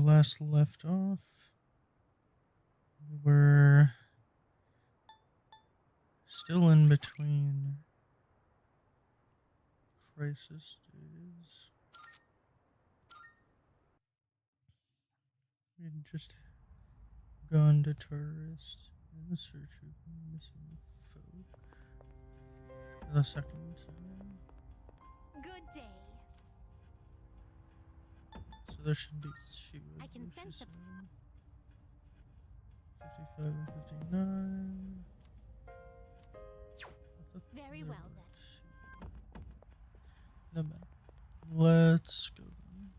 last left off, we were still in between crisis days. We'd just gone to tourist in search of missing folk for the second time. Good day. So there should be two I of can them, sense she a- said. 55 and 59. I thought Very there well were then. two. No matter. Let's go then.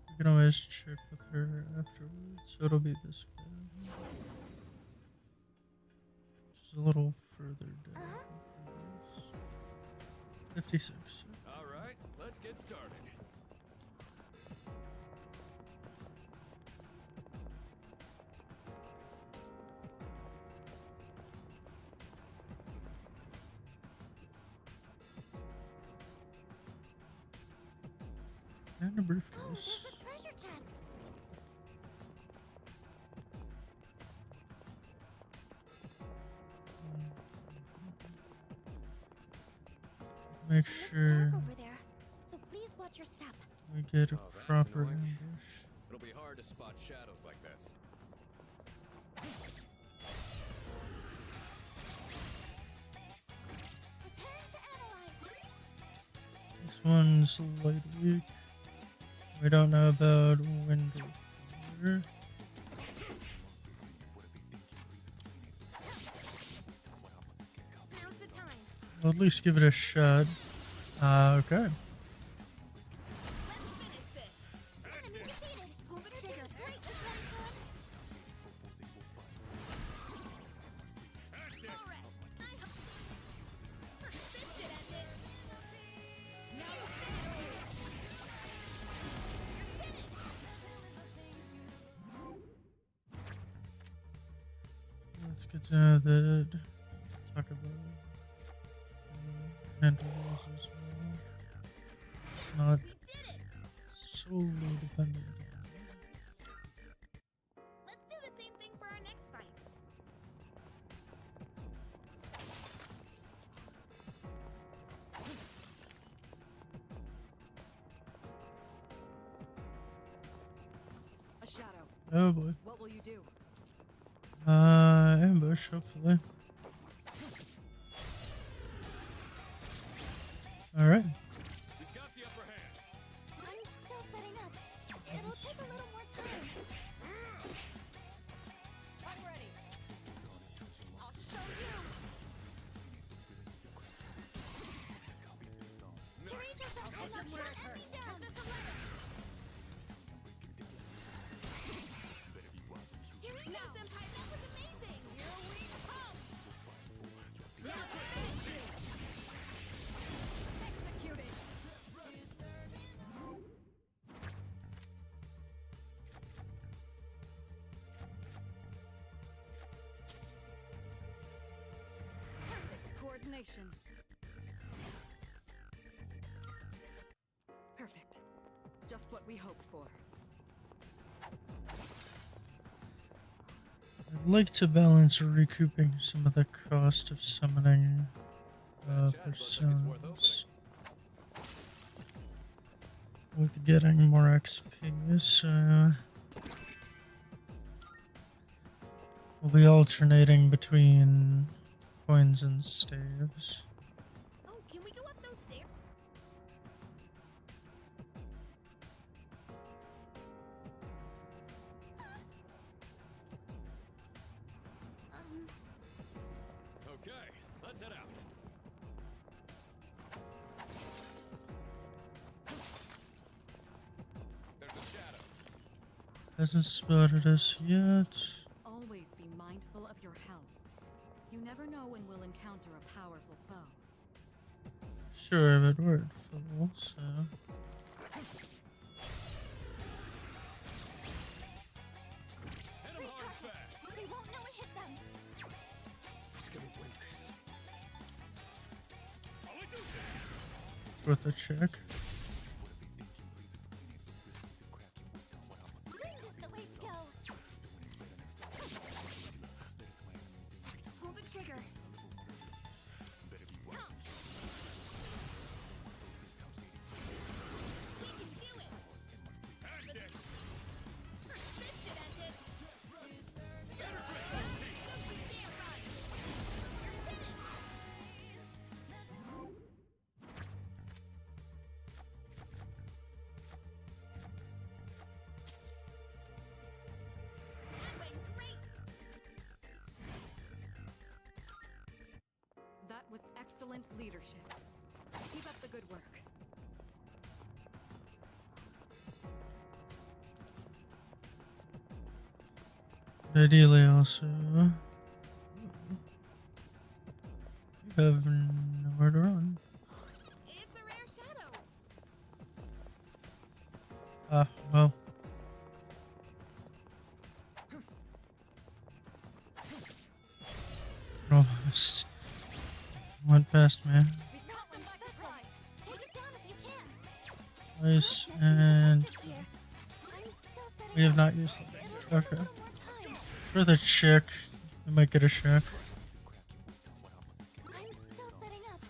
We can always check with her afterwards, so it'll be this way. Just a little further down from previous. 56. All right, let's get started. And a Oh, briefcase. there's a treasure chest. Make Looks sure dark over there, so please watch your step. we get a Oh, that's proper annoying. ambush. It'll be hard to spot shadows like this. Preparing to analyze. This one's light weak. We don't know about wind or fire. Now's the time. We'll at least give it a shot. Okay. Let's finish this. Enemy defeated. Pull the trigger. Right this way, son. All right. Persisted at it. Now Let's get to that. Talk about mental health as well. Not we did it. solely dependent on Let's do the same thing for our next fight. A shadow. Oh boy. What will you do? Ambush, hopefully. Alright. We've got the upper hand. I'm still setting up. It'll take a little more time. I'm ready. I'll show you. Brace yourself and push it where it let me hurts. down. Here we go. Senpai, that was amazing. Here we come. Now to finish you. Executed. Perfect coordination. Perfect. Just what we hoped for. I'd like to balance recouping some of the cost of summoning That chest looks like it's worth personas with getting more XP, so we'll be alternating between coins and staves. Oh, can we go up those stairs? Okay, let's head out. There's a shadow. Hasn't spotted us yet. Always be mindful of your health. You never know when we'll encounter a powerful foe. Sure, but we're at full, so. Hit 'em hard and fast. They won't know it hit them. It's gonna win this. Worth a check. excellent leadership. Keep up the good work. Ideally, also, you have nowhere to run. It's a rare shadow. Ah, well. Almost went past me. We've got one by surprise. Take it down if you can. Nice, and Here. I'm still setting we have up. not used that. It'll take Okay. a little more time. For the check, we might get a check. I'm still setting up.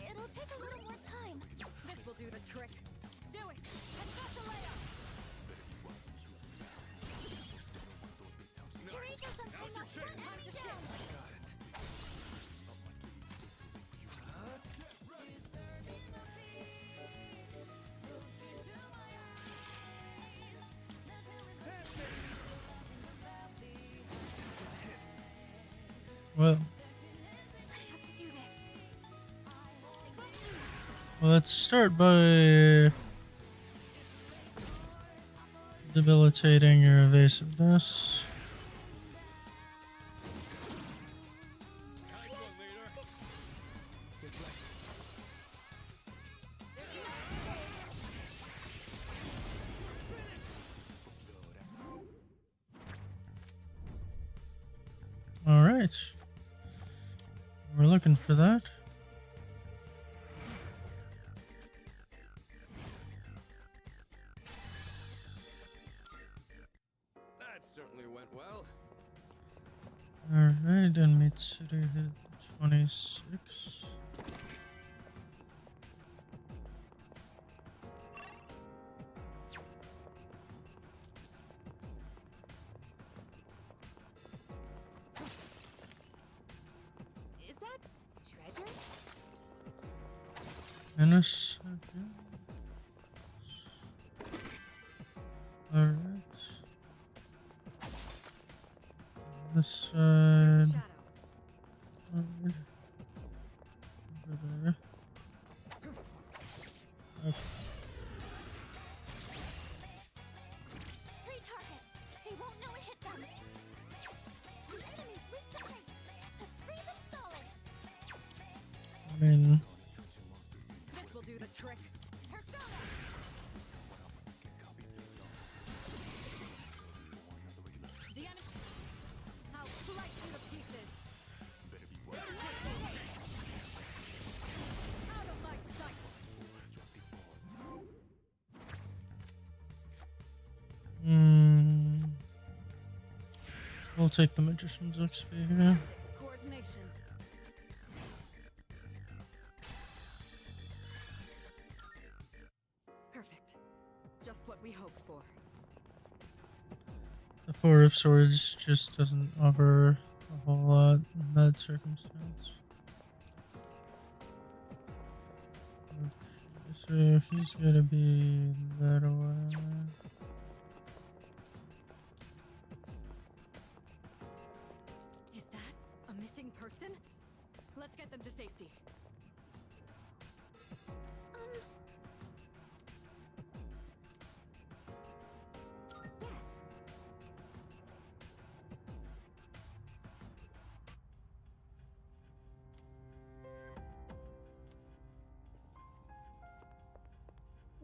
It'll take a little more time. This will do the trick. Do it. And that's a layup. Your agents on time up front and me down. Well, I have to do this. let's start by debilitating your evasiveness. Nice one, leader. Good play. All right, we're looking for that. That certainly went well. All right, and Mitsuru hit 26. Is that treasure? In a second. All right. This Here's side. the shadow. Alright. Over there. Okay. Three targets. They won't know it hit them. The enemy's weak to ice. Let's freeze them solid. I mean, This will do the trick. Persona. The enemy. I'll slice you to pieces. Out of my sight. we'll take the Magician's XP here. Perfect coordination. Perfect. Just what we hoped for. The Four of Swords just doesn't offer a whole lot in that circumstance. Okay, so he's gonna be that way. Is that a missing person? Let's get them to safety. Yes.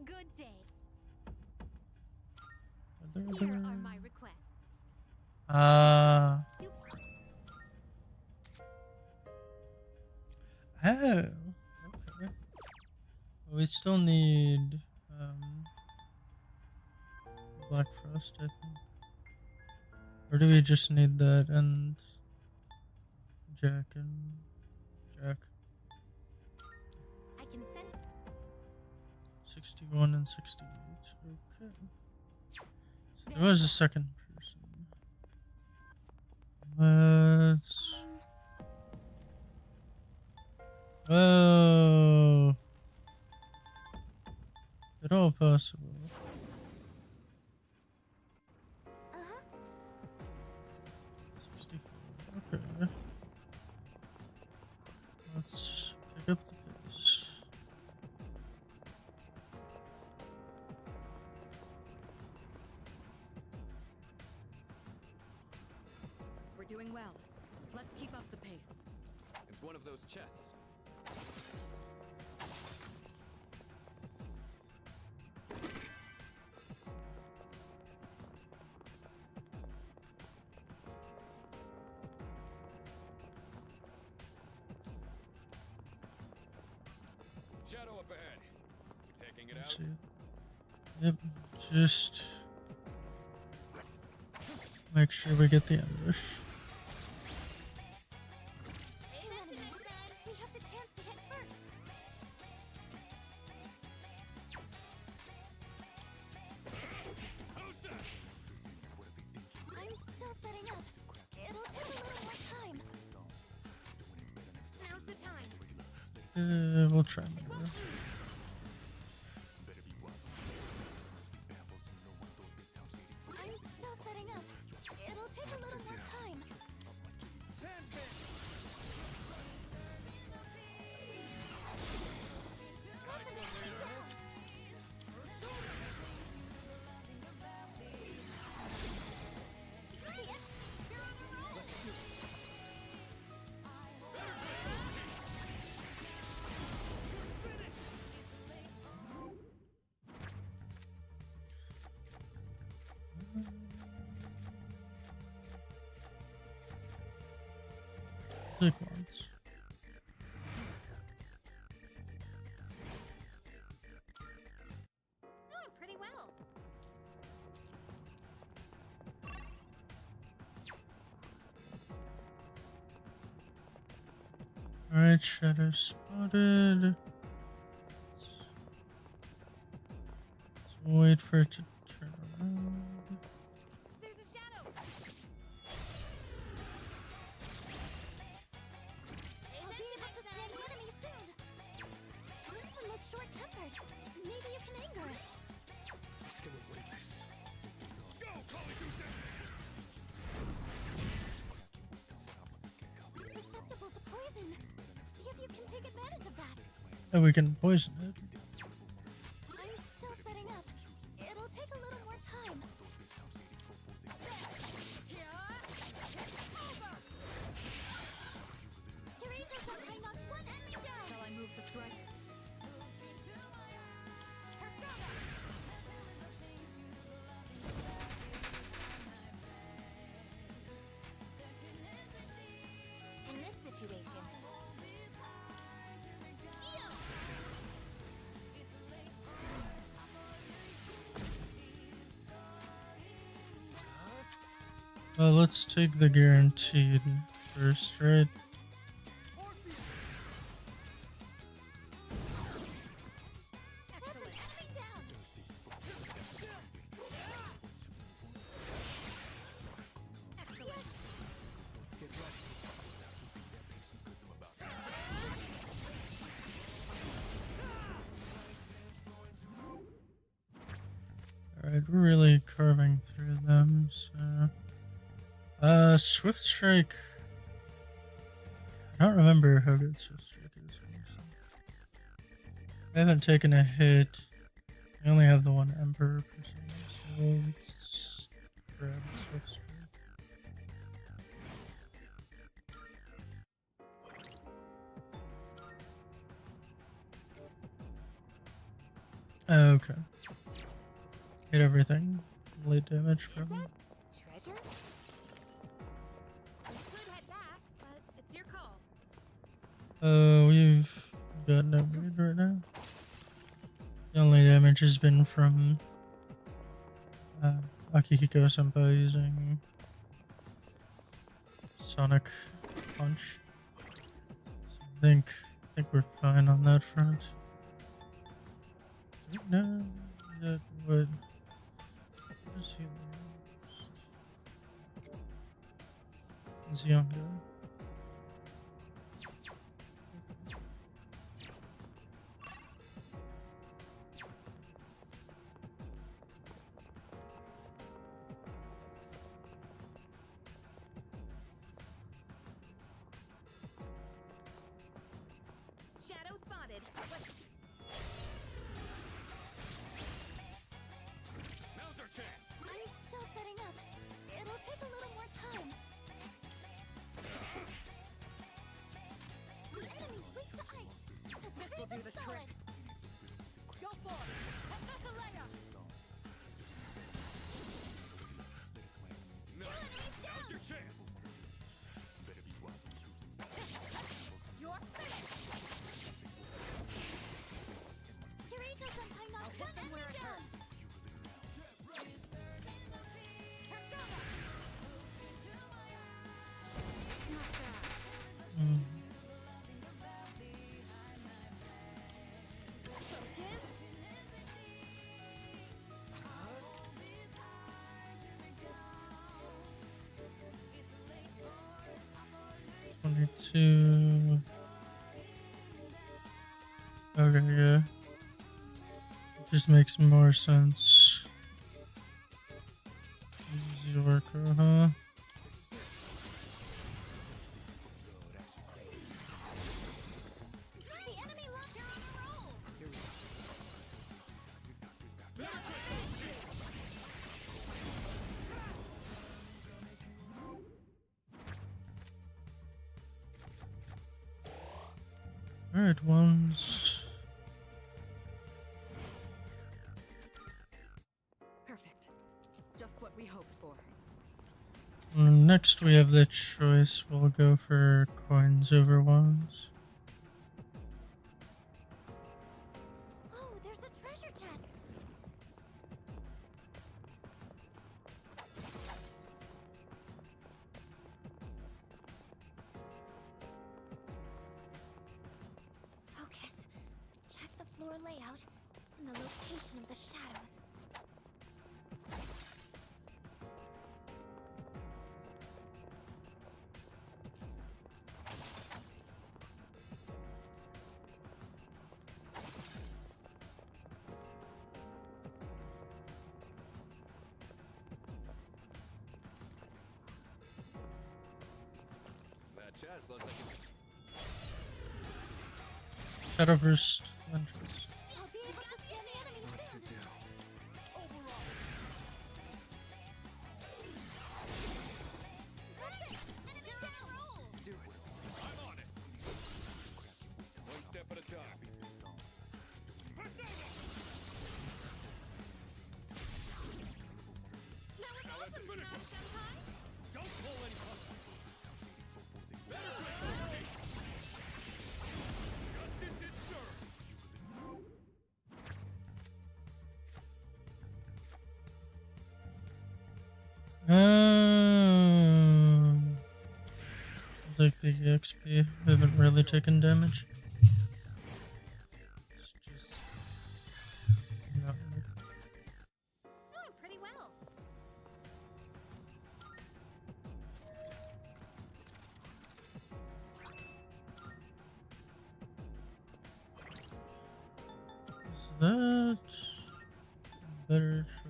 Good day. Here are my requests. Ah. Oh. Okay. We still need Black Frost, I think. Or do we just need that and Jack and Jack? I can sense 61 and 68. Okay. So there was a second person. Let's. Oh. At all possible. uh-huh. 64. Okay. Let's pick up doing well. Let's keep up the pace. It's one of those chests. Shadow up ahead. You taking it out? See it. Yep, just make sure we get the ambush. Hey, enemies. We have the chance to hit first. I'm still setting up. It'll take a little more time. Now's the time. We'll try Mira. I'm still setting up. It'll take a little more time. Got the enemy down. See it? You're on a roll. Take once. Doing pretty well. Alright, shadow spotted. Let's wait for it to turn around. There's a shadow. I'll be able to scan the enemy soon. This one looks short-tempered. Maybe you can anger it. It's gonna win this. Go, Polly Goose! Susceptible to poison. See if you can take advantage of that. And we can poison it. I'm still setting up. It'll take a little more time. Your angels are I knocked one enemy down. Shall I move to strike? In this situation. Well, let's take the guaranteed first, right? That's an enemy down. Excellent. Alright, we're really carving through them, so... Swift Strike... I don't remember how good Swift Strike is. Honestly. I haven't taken a hit. I only have the one Emperor person, so let's grab Swift Strike. Okay. Hit everything. Late damage Is probably. that treasure? We could head back, but it's your call. We've got no bleed right now. The only damage has been from Akihiko Senpai using Sonic Punch. So I think we're fine on that front. No, that would. What does he lose? Ziongo. Shadow spotted. Now's our chance. I'm still setting up. It'll take a little more time. 22. Okay, yeah. It just makes more sense. Easy worker, huh? The enemy lost her on a roll. Alright, ones. Perfect. Just what we hoped for. Next, we have the choice. We'll go for coins over ones. Oh, there's a treasure chest. Focus. Check the floor layout and the location of the shadows. That chest looks like it. Shadow first, then choice. I'll be able to scan the enemy What to soon. do? Override. That's it. Enemy down. Roll. Do it. I'm on it. One step at a time. That was Now let's awesome, finish Smash him. Senpai. Don't pull any punches. Justice is served. I'll take the XP. We haven't really taken damage. It's just not worth it. Doing pretty well. Is that a better choice?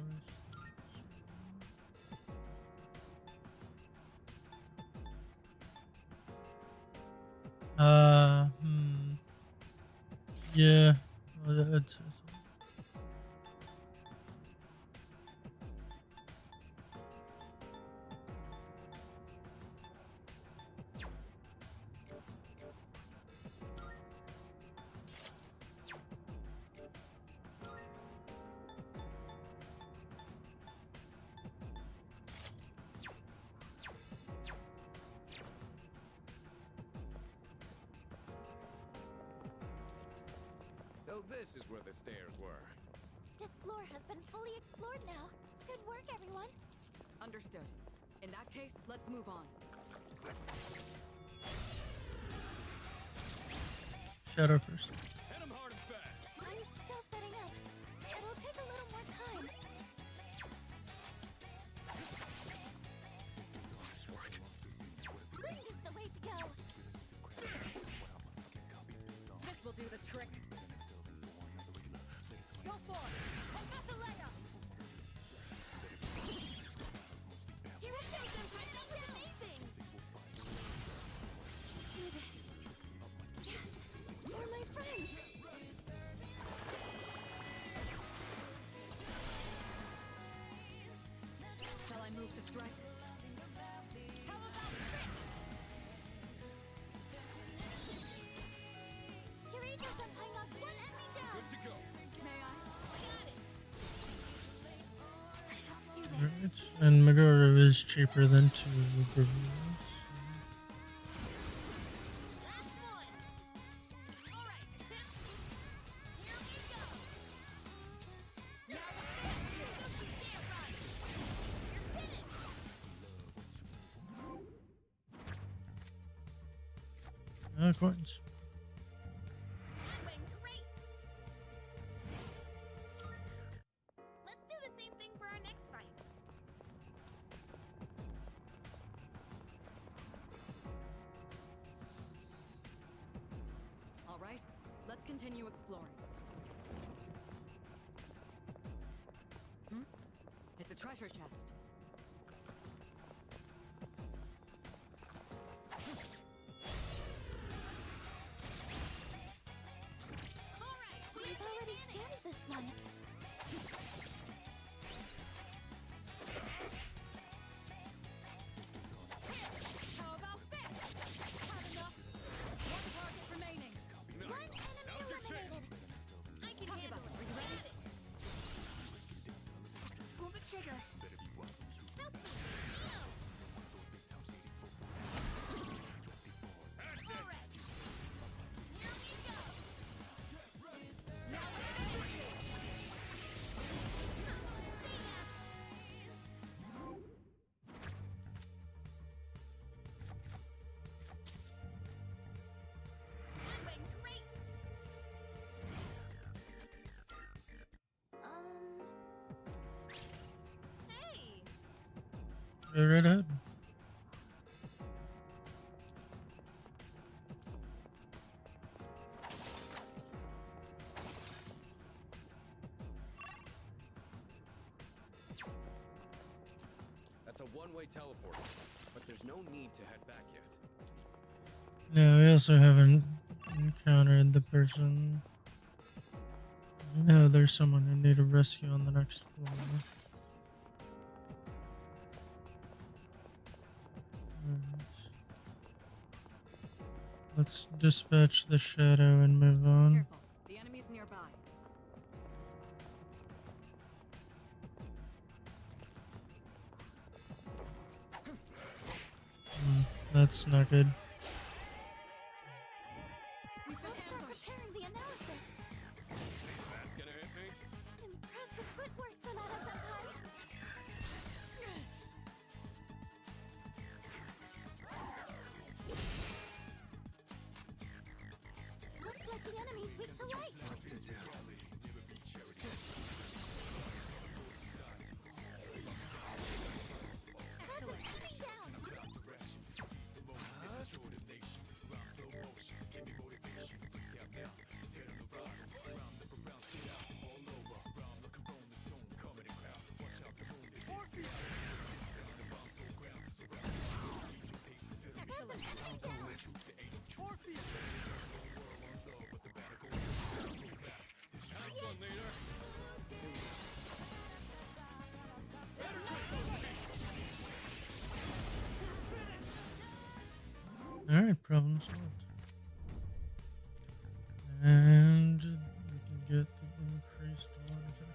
Yeah. Well, that's- So this is where the stairs were. This floor has been fully explored now. Good work, everyone. Understood. In that case, let's move on. Shadow first. Hit him hard and fast. I'm still setting up. It'll take a little more time. Wind is the way to go. This will do the trick. Go for it. Professor Leia! Here it goes, Senpai. That was amazing. Do this. Yes. For my friends. Shall I move to strike? How about this? Kirito Senpai knocked one enemy down. Good to go. May I? Got it. I have to do this. Alright, and Meguro is cheaper than 2 reviews. Last one. All right, Tim. Here we go. Now let's do the dare run. You're finished. Coins. That went great. Let's do the same thing for our next fight. Let's continue exploring. It's a treasure chest. Alright, we've already scanned this one. How about this? Have enough? One target remaining. One enemy eliminated. I can Talk handle about it. it. Are you ready? Pull the trigger. Help me. Alright. Here we go. Now let's go. That went great. Hey. Go right ahead. That's a one-way teleporter, but there's no need to head back yet. No, we also haven't encountered the person. No, there's someone in need of rescue on the next floor. Alright. Let's dispatch the shadow and move on. Careful. The enemy's nearby. That's not good. Let's start preparing the analysis. That's gonna hit me? Impressive footwork, Sonata-senpai. Looks like the enemy's weak to light. That's an enemy down. That's an enemy down. Have fun, leader. Alright, problem solved. And we can get the increased longevity.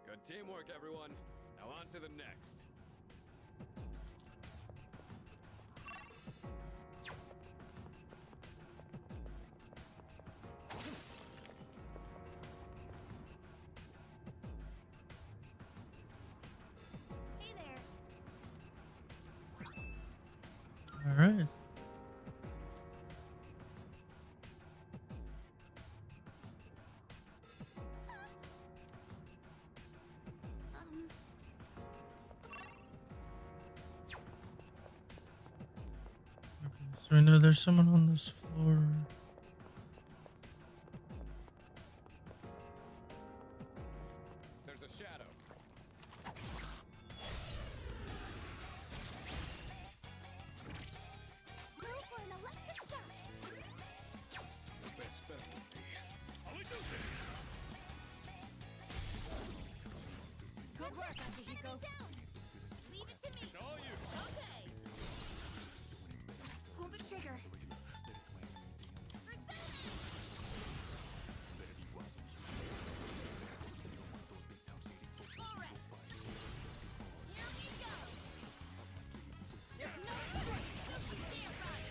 Good teamwork, everyone. Now on to the next. Hey there. Alright. Okay, so I know there's someone on this floor. There's a shadow. Go for an electric shock. The best bet would be. How we do this? Good work, Akihiko. Enemy down. Leave it to me. It's all you. Okay. Pull the trigger. All right. Here we go. There's no choice. Don't you dare run.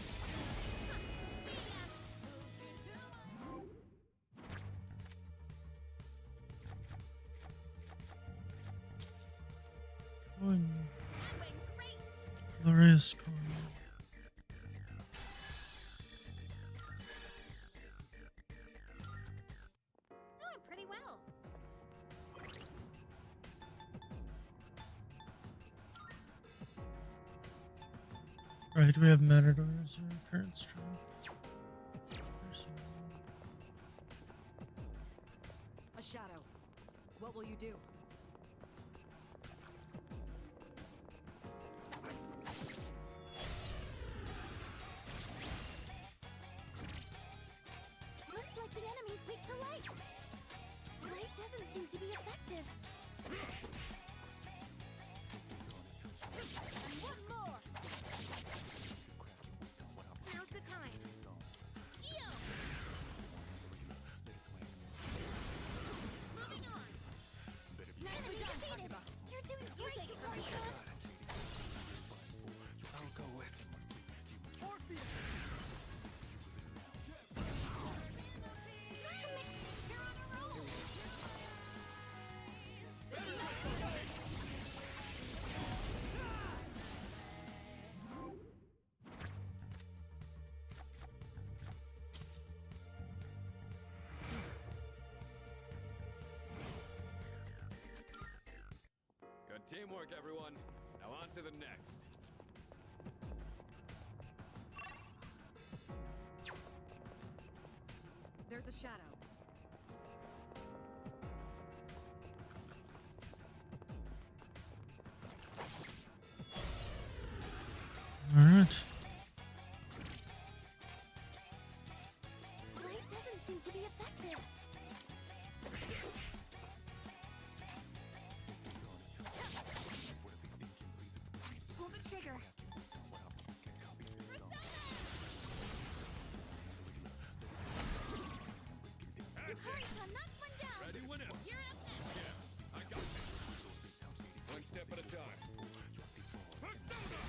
Coin. That went great. Glorious coin. Doing pretty well. Right, we have Matador as our current strength. A shadow. What will you do? Looks like the enemy's weak to light. Light doesn't seem to be effective. And one more. Now's the time. Eo! Moving on. Nicely done, Arcana. You're doing great, Arcana. I'll go with Orpheus. You're on a roll. Good teamwork, everyone. Now on to the next. There's a shadow. All right. Light doesn't seem to be effective. Pull the trigger. Arcana, knock one down. Ready whenever. You're up next. Yeah, I got this. One step at a time. Persona!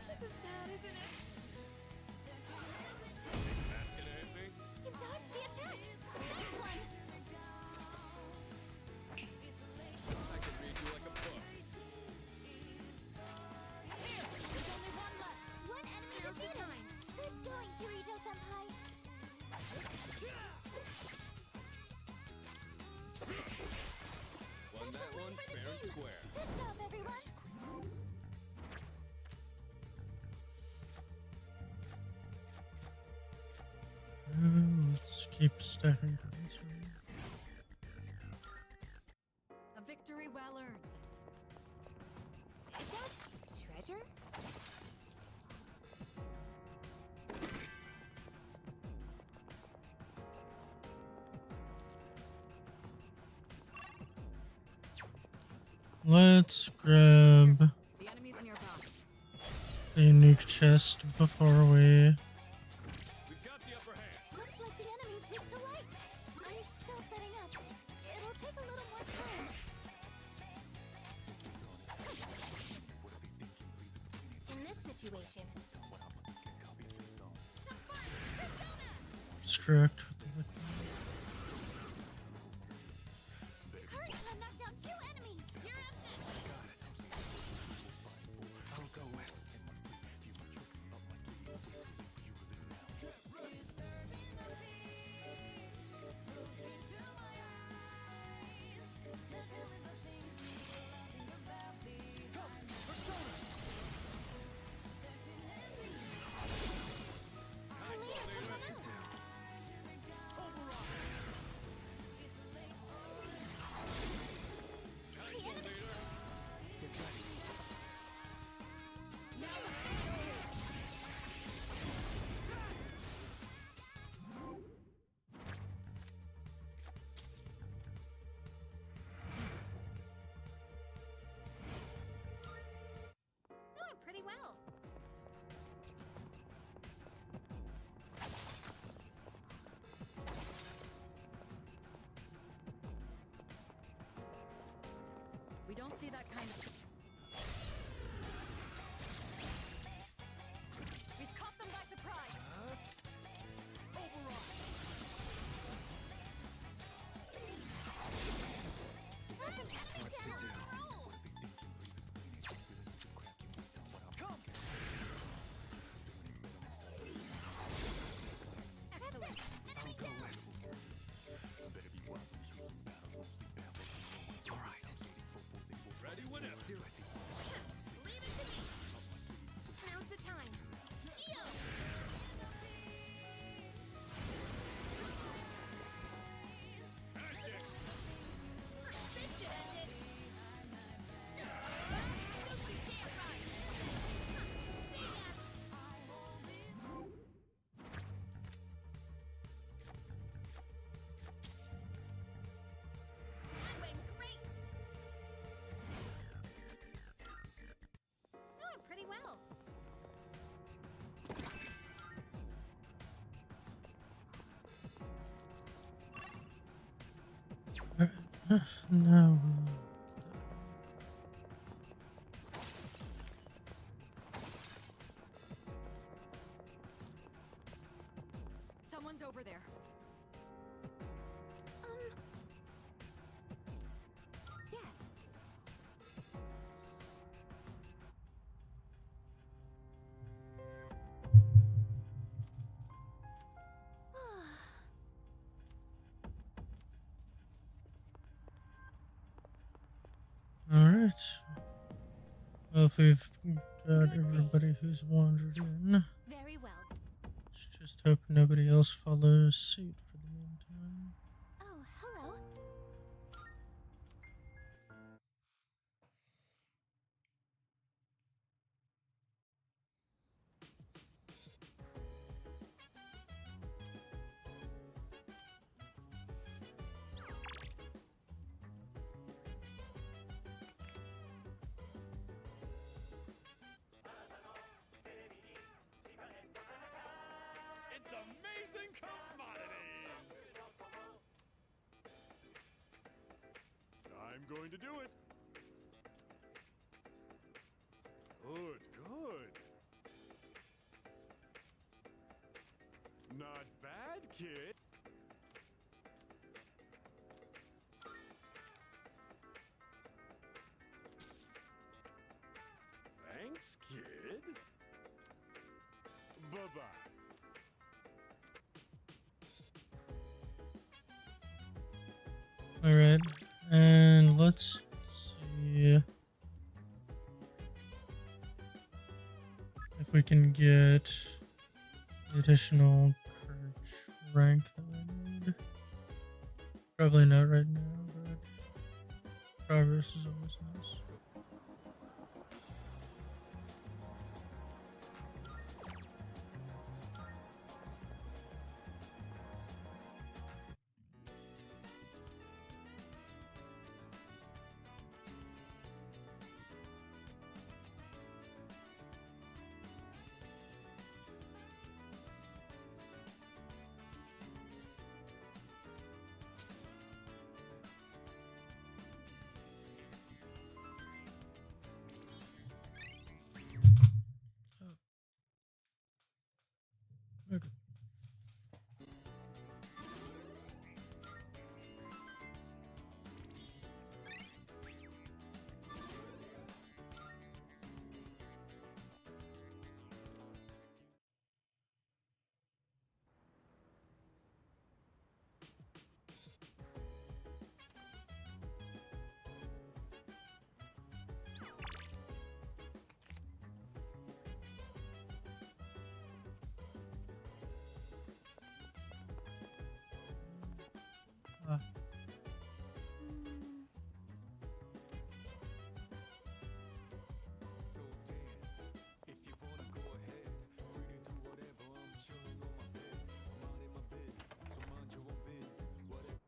This is bad, isn't it? That's gonna hit me? You dodged the attack. Next one. I can read you like a book. Here, there's only one left. One enemy defeated. Good going, Kirito-senpai. Won that one for the fair and team. square. Good job, everyone. Let's keep stacking points. A victory well earned. Is that treasure? Let's grab The enemy's nearby. the unique chest before we. We've got the upper hand. Looks like the enemy's weak to light. I'm still setting up. It'll take a little more time. In this situation, some fun! Persona! Distract with the liquid. Arcana knocked down 2 enemies. You're up next. I'll go with. Later, Persona. No. Someone's over there. Yes. Alright. Well, if we've got Good day. everybody who's wandered in, Very well. let's just hope nobody else follows suit for the meantime. Oh, hello. It's amazing commodities! I'm going to do it. Good, good. Not bad, kid. Thanks, kid. Bye-bye. Alright, and let's see if we can get the additional courage rank that we need. Probably not right now, but progress is always nice. Okay. Mm, So dance, if you wanna go ahead. Free to do whatever, I'm chilling on my bed. I'm minding my biz, so mind your own biz. Whatever.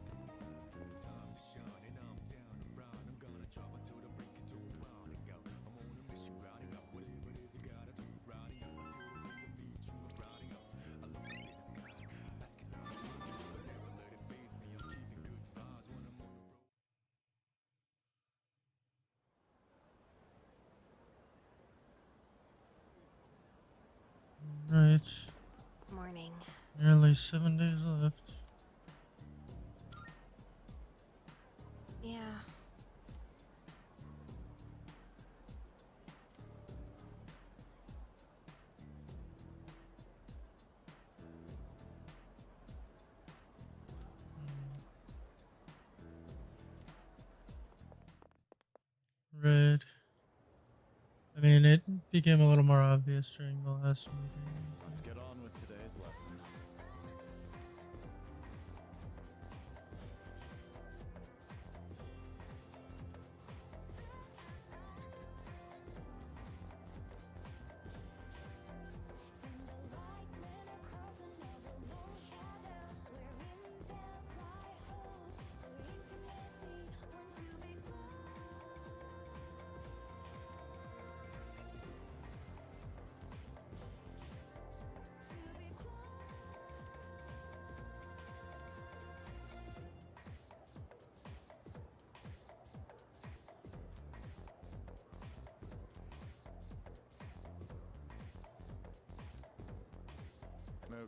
Time to shine and I'm down around. I'm gonna travel to the break into rounding out. I'm on a mission, riding out whatever it is you gotta do. Riding out until the beach, you are riding out. I look at the skies, asking out, but never let it faze me. I'm keeping good vibes when I'm on the road. Right. morning. Nearly 7 days left. Yeah. Right. I mean, it became a little more obvious during the last meeting. Let's get on with today's lesson. When the light men are crossing over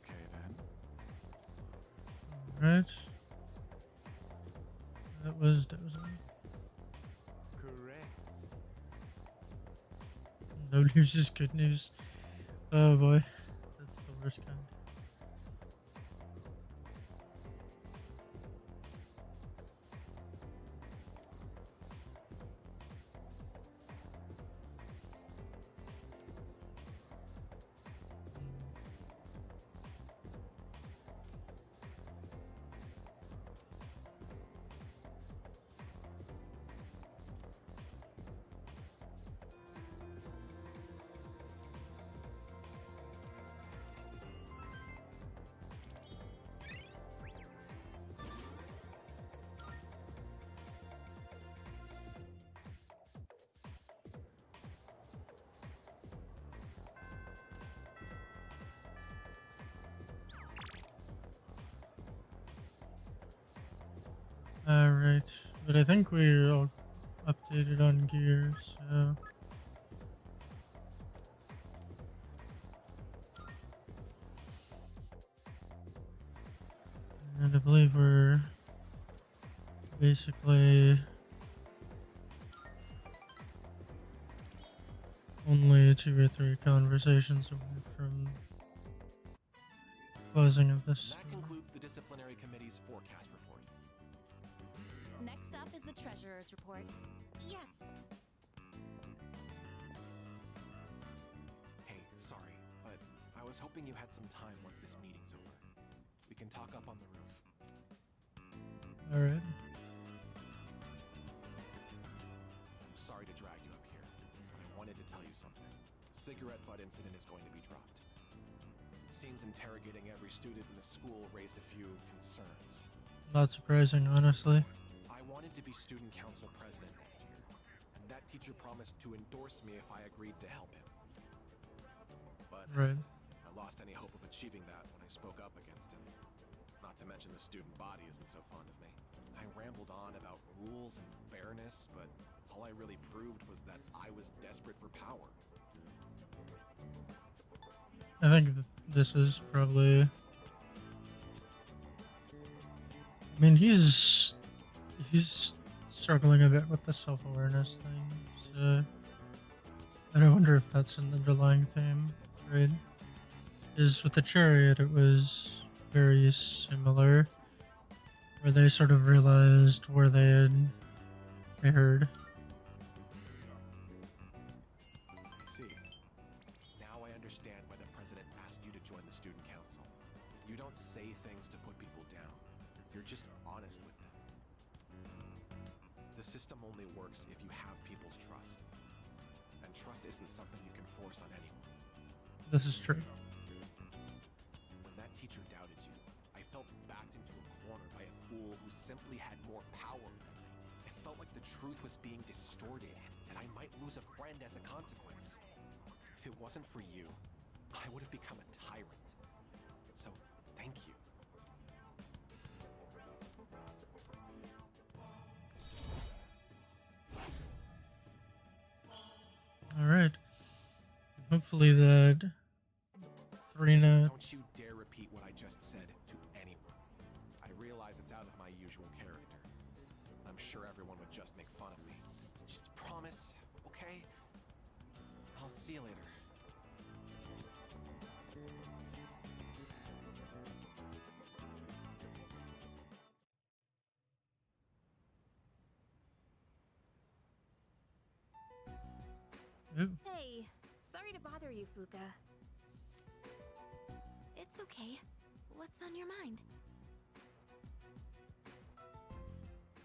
okay then. Alright. That was dozing. Correct. No news is good news. Oh boy. That's the worst kind. Alright, but I think we're all updated on gear, so... And I believe we're basically only 2 or 3 conversations away from closing of this That story. concludes the disciplinary committee's forecast report. Next up is the treasurer's report. Yes. Hey, sorry, but I was hoping you had some time once this meeting's over. We can talk up on the roof. Alright. I'm sorry to drag you up here, but I wanted to tell you something. The cigarette butt incident is going to be dropped. It seems interrogating every student in the school raised a few concerns. Not surprising, honestly. I wanted to be student council president next year, and that teacher promised to endorse me if I agreed to help him. But Right. I lost any hope of achieving that when I spoke up against him. Not to mention the student body isn't so fond of me. I rambled on about rules and fairness, but all I really proved was that I was desperate for power. I think this is probably... I mean, he's struggling a bit with the self-awareness thing, so... And I wonder if that's an underlying theme, right? Is with the chariot, it was very similar, where they sort of realized where they had erred. I see. Now I understand why the president asked you to join the student council. You don't say things to put people down. You're just honest with them. The system only works if you have people's trust. And trust isn't something you can force on anyone. This is true. When that teacher doubted you, I felt backed into a corner by a fool who simply had more power than I did. I felt like the truth was being distorted and that I might lose a friend as a consequence. If it wasn't for you, I would have become a tyrant. So, thank you. Alright. Hopefully that 3-note... Don't you dare repeat what I just said to anyone. I realize it's out of my usual character. I'm sure everyone would just make fun of me. Just promise, okay? I'll see you later. Ooh. Hey, sorry to bother you, Fuka. It's okay. What's on your mind?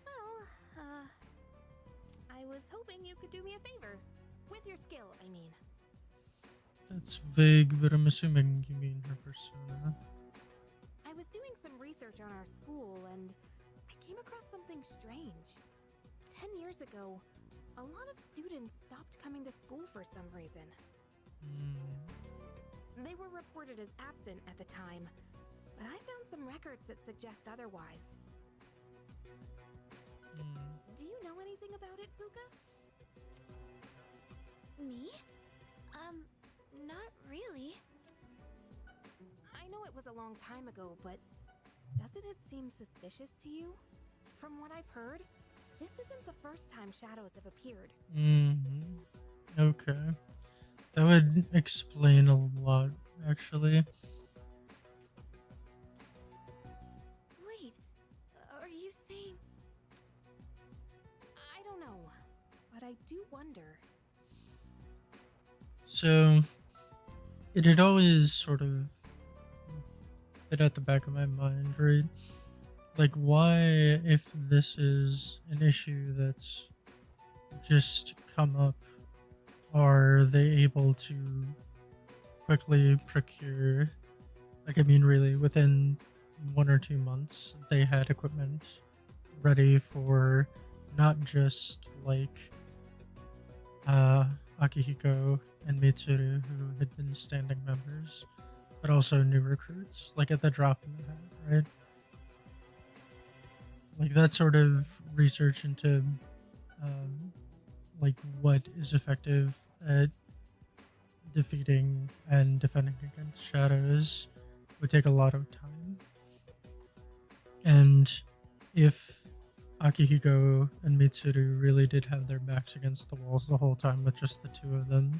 Well, I was hoping you could do me a favor. With your skill, I mean. That's vague, but I'm assuming you mean her persona. I was doing some research on our school, and I came across something strange. 10 years ago, a lot of students stopped coming to school for some reason. They were reported as absent at the time, but I found some records that suggest otherwise. Do you know anything about it, Fuka? Me? Not really. I know it was a long time ago, but doesn't it seem suspicious to you? From what I've heard, this isn't the first time shadows have appeared. Hmm. Okay. That would explain a lot, actually. Wait, are you saying... I don't know, but I do wonder. So, it had always sort of been at the back of my mind, right? Like, why, if this is an issue that's just come up, are they able to quickly procure, like, I mean, really, within 1 or 2 months, they had equipment ready for not just like Akihiko and Mitsuru, who had been standing members, but also new recruits, like at the drop in the hat, right? Like that sort of research into um, like what is effective at defeating and defending against shadows would take a lot of time. And if Akihiko and Mitsuru really did have their backs against the walls the whole time with just the two of them,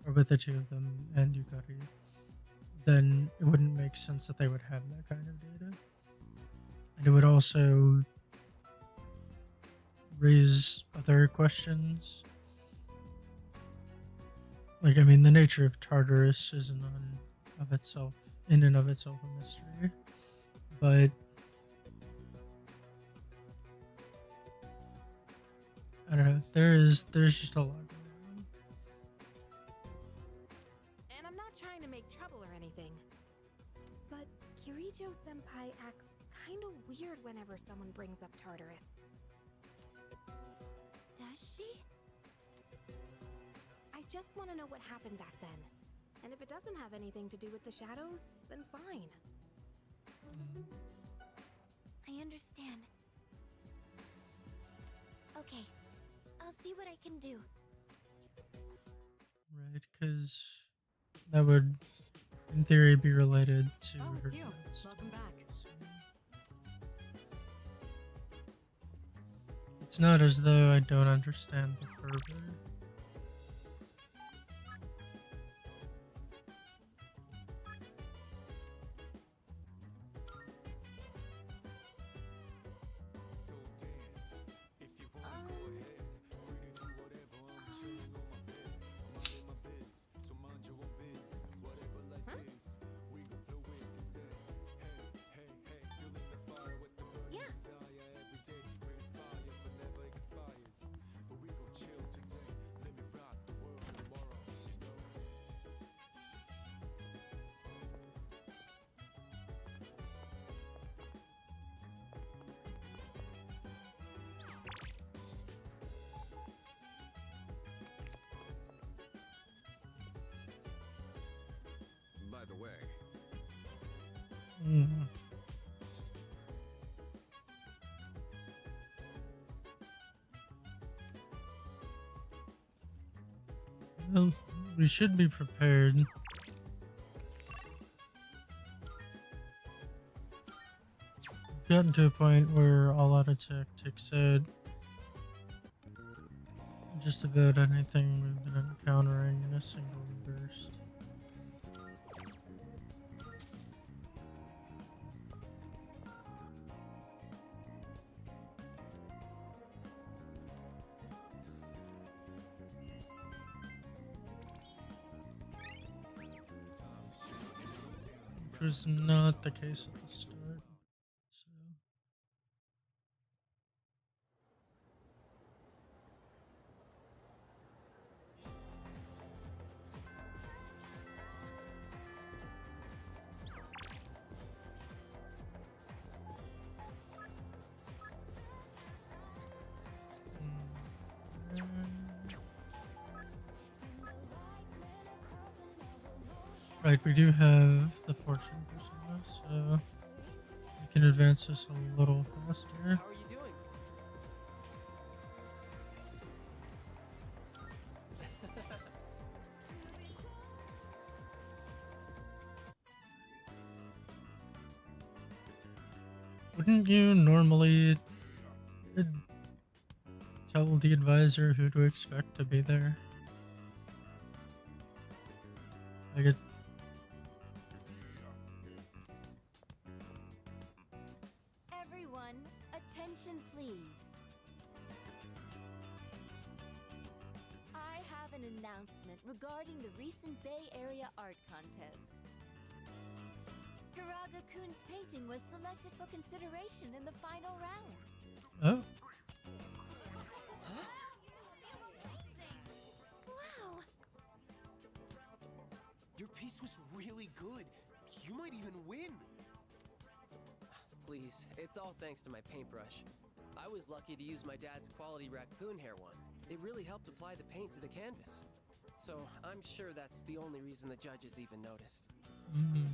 or with the two of them and Yukari, then it wouldn't make sense that they would have that kind of data. And it would also raise other questions. Like, I mean, the nature of Tartarus is in and of itself a mystery. But I don't know. There's just a lot going on. And I'm not trying to make trouble or anything, but Kirijo-senpai acts kind of weird whenever someone brings up Tartarus. Does she? I just want to know what happened back then. And if it doesn't have anything to do with the shadows, then fine. I understand. Okay, I'll see what I can do. Right, because that would, in theory, be related to Oh, her it's you. deaths. Welcome back. So, it's not as though I don't understand the fervor. So dance. If you wanna go ahead, free to do whatever. I'm chilling on my bed. I'm out in my biz, so mind your own biz. Whatever life is, we gon' flow with the set. Hey, hey, hey, feeling the fire with the burning Yeah. desire. Every day we inspire, but never expires. But we gon' chill today. Let me rock the world tomorrow. You know. By the way, Mm. Well, we should be prepared. We've gotten to a point where all out attack takes out just about anything we've been encountering in a single burst. Which was not the case at the start. So mm, right, we do have the fortune persona, so we can advance this a little faster. How are you doing? Wouldn't you normally uh, tell the advisor who to expect to be there? Like it. Everyone, attention please. I have an announcement regarding the recent Bay Area Art Contest. Hiraga-kun's painting was selected for consideration in the final round. Oh, Wow! Your piece was really good. You might even win. Please, it's all thanks to my paintbrush. I was lucky to use my dad's quality raccoon hair one. It really helped apply the paint to the canvas. So I'm sure that's the only reason the judges even noticed. mm,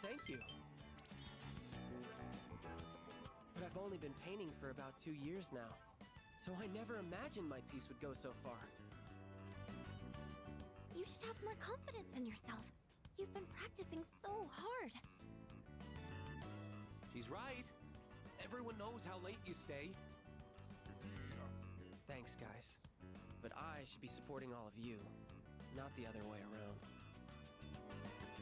Thank you. But I've only been painting for about 2 years now, so I never imagined my piece would go so far. You should have more confidence in yourself. You've been practicing so hard. She's right. Everyone knows how late you stay. Thanks, guys. But I should be supporting all of you, not the other way around.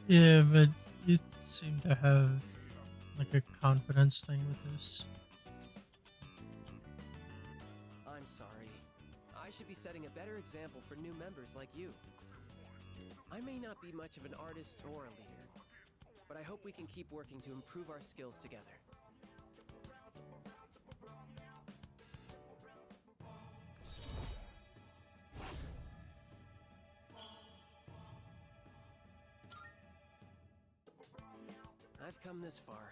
yeah, but you seem to have like a confidence thing with this. I'm sorry. I should be setting a better example for new members like you. I may not be much of an artist or a leader, but I hope we can keep working to improve our skills together. I've come this far.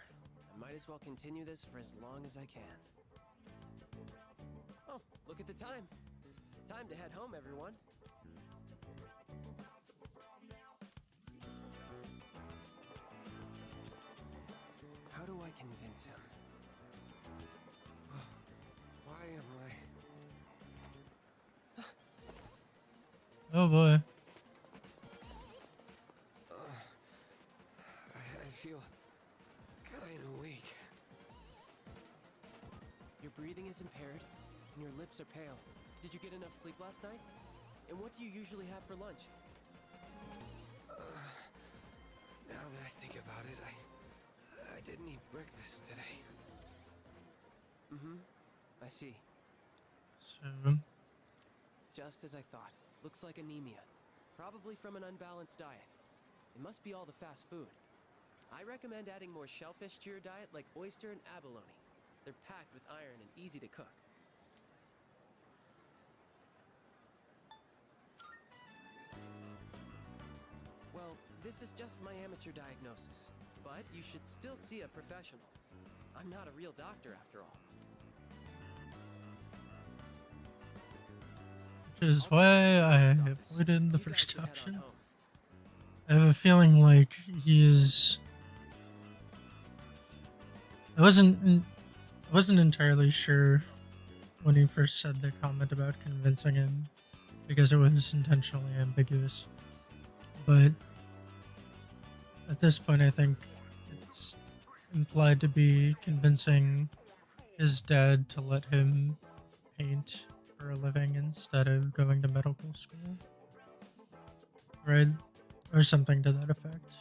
I might as well continue this for as long as I can. Oh, look at the time. Time to head home, everyone. How do I convince him? Why am Oh boy. I feel kind of weak. Your breathing is impaired, and your lips are pale. Did you get enough sleep last night? And what do you usually have for lunch? Now that I think about it, I didn't eat breakfast today. Mm-hmm. I see. So, Just as I thought. Looks like anemia. Probably from an unbalanced diet. It must be all the fast food. I recommend adding more shellfish to your diet like oyster and abalone. They're packed with iron and easy to cook. Well, this is just my amateur diagnosis. But you should still see a professional. I'm not a real doctor after all. which is I'll why take I you to the office. avoided the You guys first can head on option. home. I have a feeling like he's. I wasn't entirely sure when he first said the comment about convincing him because it was intentionally ambiguous. But at this point, I think it's implied to be convincing his dad to let him paint for a living instead of going to medical school. Right? Or something to that effect.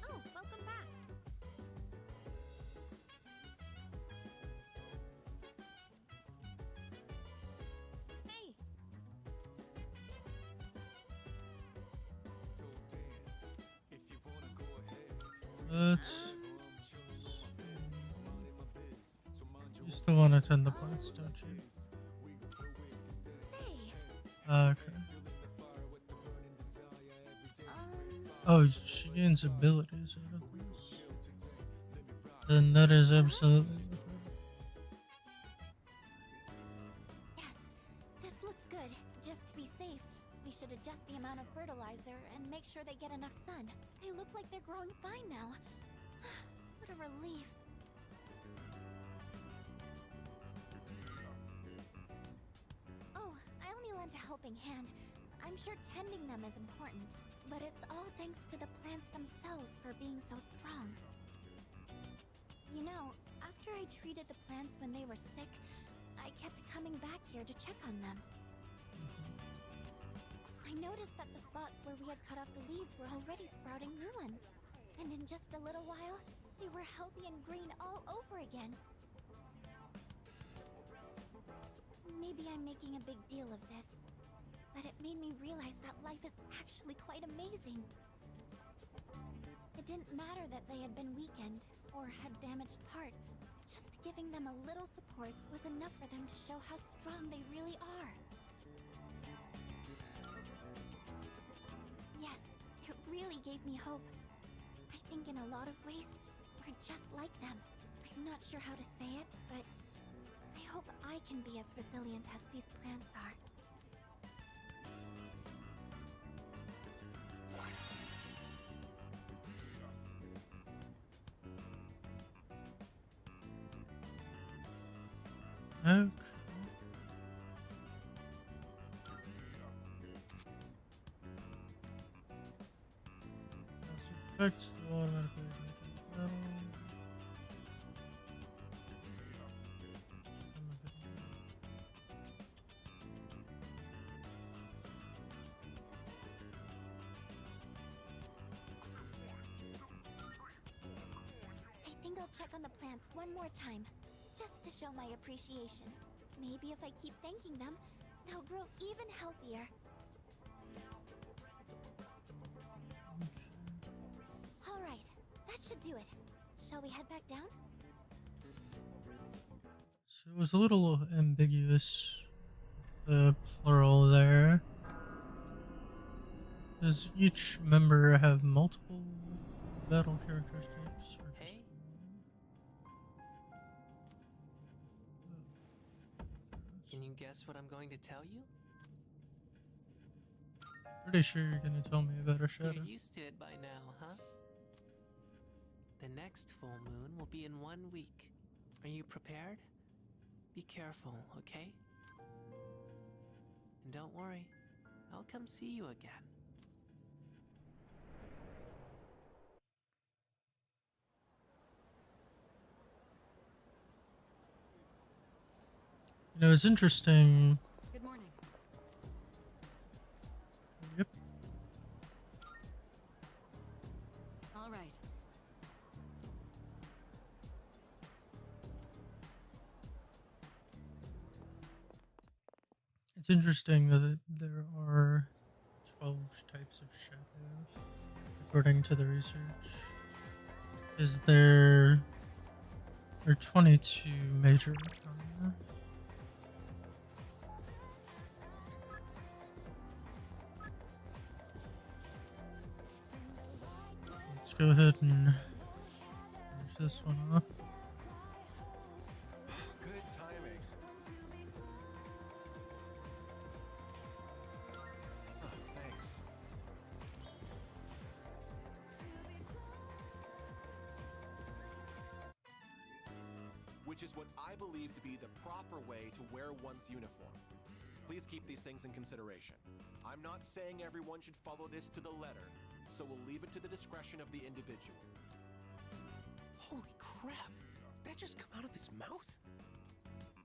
Oh, welcome back. Hey, So dance if you wanna go ahead. But Minding my biz, so mind your you still want to attend the plants, don't you? ways. We go through it, this is Say, Okay. feeling the fire with the burning desire every day. Oh, she gains abilities out of this. Then that is absolutely worth it. yes. lent a helping hand. I'm sure tending them is important, but it's all thanks to the plants themselves for being so strong. You know, after I treated the plants when they were sick, I kept coming back here to check on them. I noticed that the spots where we had cut off the leaves were already sprouting new ones. And in just a little while, they were healthy and green all over again. Maybe I'm making a big deal of this, but it made me realize that life is actually quite amazing. It didn't matter that they had been weakened or had damaged parts. Just giving them a little support was enough for them to show how strong they really are. Yes, it really gave me hope. I think in a lot of ways, we're just like them. I'm not sure how to say it, but I hope I can be as resilient as these plants are. Okay. Affects the automatically battle. I think I'll check on the plants one more time, just to show my appreciation. Maybe if I keep thanking them, they'll grow even healthier. Alright, that should do it. Shall we head back down? So it was a little ambiguous, the plural there. Does each member have multiple battle characteristics? Or just Hey. Can you guess what I'm going to tell you? Pretty sure you're gonna tell me about a shadow. You're used to it by now, huh? The next full moon will be in 1 week. Are you prepared? Be careful, okay? And don't worry, I'll come see you again. You know, it's interesting. Good morning. Yep. All right. It's interesting that there are 12 types of shadow, according to the research. Is there are 22 major arcana. Let's go ahead and finish this one off. Good timing. Oh, thanks. Which is what I believe to be the proper way to wear one's uniform. Please keep these things in consideration. I'm not saying everyone should follow this to the letter, so we'll leave it to the discretion of the individual. Holy crap! Did that just come out of his mouth?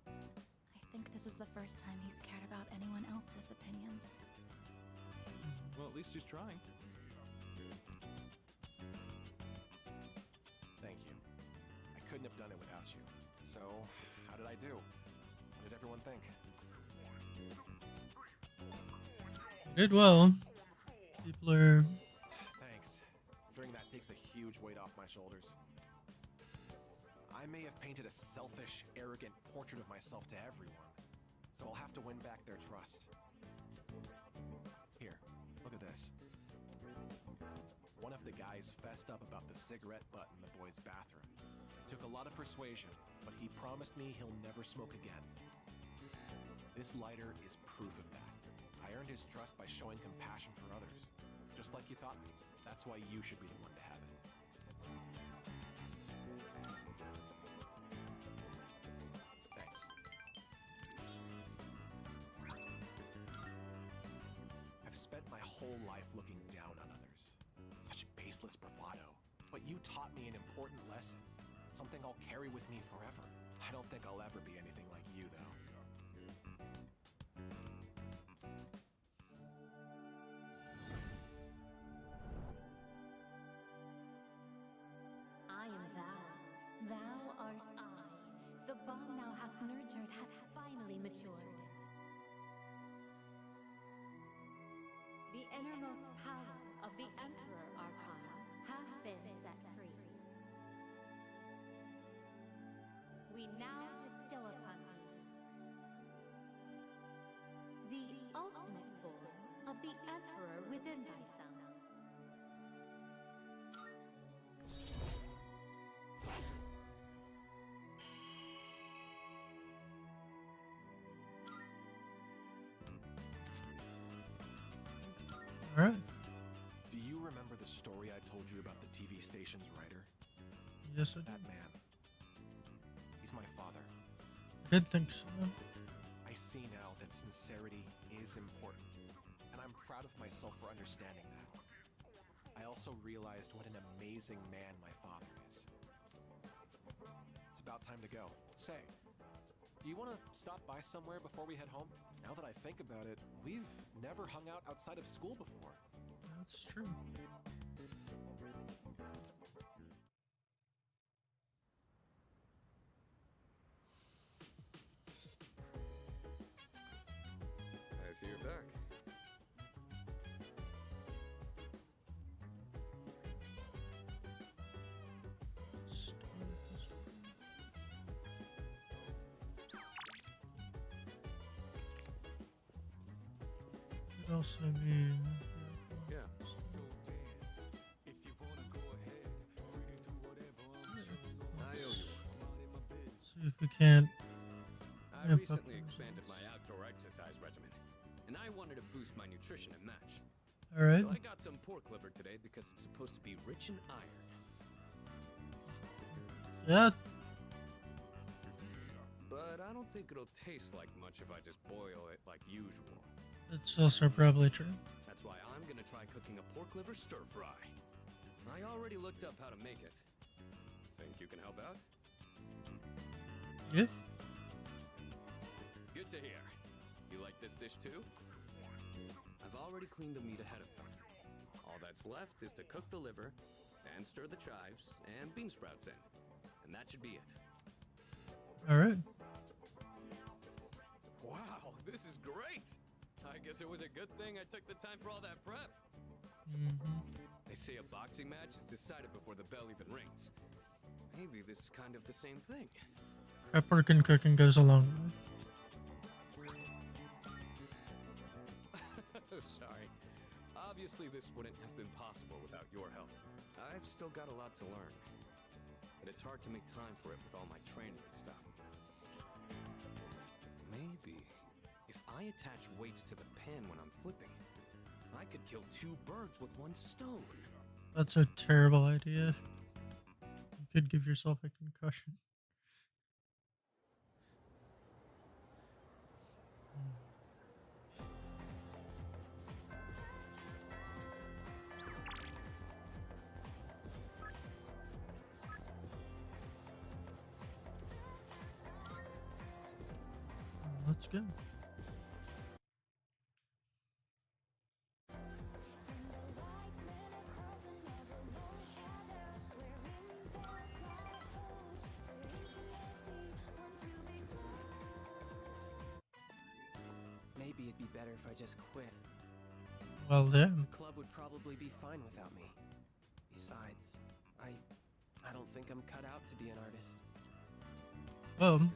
I think this is the first time he's cared about anyone else's opinions. Well, at least he's trying. Thank you. I couldn't have done it without you. So, how did I do? What did everyone think? You did well. People are Thanks. Doing that takes a huge weight off my shoulders. I may have painted a selfish, arrogant portrait of myself to everyone, so I'll have to win back their trust. Here, look at this. One of the guys fessed up about the cigarette butt in the boys' bathroom. It took a lot of persuasion, but he promised me he'll never smoke again. This lighter is proof of that. I earned his trust by showing compassion for others, just like you taught me. That's why you should be the one to have it. Thanks. spent my whole life looking down on others. Such baseless bravado. But you taught me an important lesson. Something I'll carry with me forever. I don't think I'll ever be anything like you, though. I am thou. Thou art I. The bond thou hast nurtured hath finally matured. The innermost power of the Emperor Arcana hath been set free. We now bestow upon thee the ultimate form of the Emperor within thyself. All right. Do you remember the story I told you about the TV station's writer? Yes, I That did. man. He's my father. I did think so. I see now that sincerity is important, and I'm proud of myself for understanding that. I also realized what an amazing man my father is. It's about time to go. Say, do you want to stop by somewhere before we head home? Now that I think about it, we've never hung out outside of school before. That's true. I see you're back. What else I need? Yeah. If you wanna go ahead, free to do whatever. I owe you See if we can't. one. I Amp up recently those expanded ones. my outdoor exercise regimen, and I wanted to boost my nutrition and match. All right. So I got some pork liver today because it's supposed to be rich in iron. Yeah. But I don't think it'll taste like much if I just boil it like usual. It's also probably true. That's why I'm gonna try cooking a pork liver stir fry. I already looked up how to make it. Think you can help out? Yeah. Good to hear. You like this dish too? I've already cleaned the meat ahead of time. All that's left is to cook the liver and stir the chives and bean sprouts in. And that should be it. All right. Wow, this is great! I guess it was a good thing I took the time for all that prep. They say a boxing match is decided before the bell even rings. Maybe this is kind of the same thing. Prep work and cooking goes a long way. Sorry. Obviously, this wouldn't have been possible without your help. I've still got a lot to learn. But it's hard to make time for it with all my training and stuff. Maybe if I attach weights to the pan when I'm flipping, I could kill two birds with one stone. That's a terrible idea. You could give yourself a concussion. Let's go. Maybe it'd be better if I just quit. Well then. The club would probably be fine without me. Besides, I don't think I'm cut out to be an artist. Well,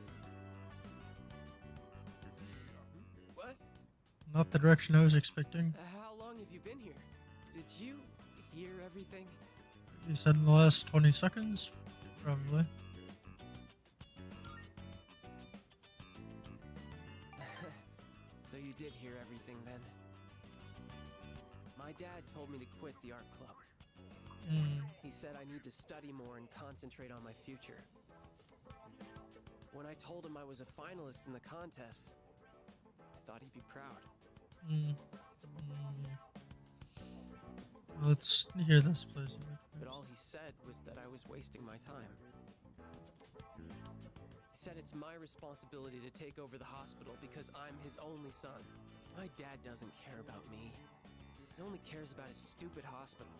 What? not the direction I was expecting. How long have you been here? Did you hear everything? You said in the last 20 seconds? Probably. So you did hear everything then? My dad told me to quit the art club. He said I need to study more and concentrate on my future. When I told him I was a finalist in the contest, I thought he'd be proud. Mm, let's hear this, please. But all he said was that I was wasting my time. He said it's my responsibility to take over the hospital because I'm his only son. My dad doesn't care about me. He only cares about his stupid hospital.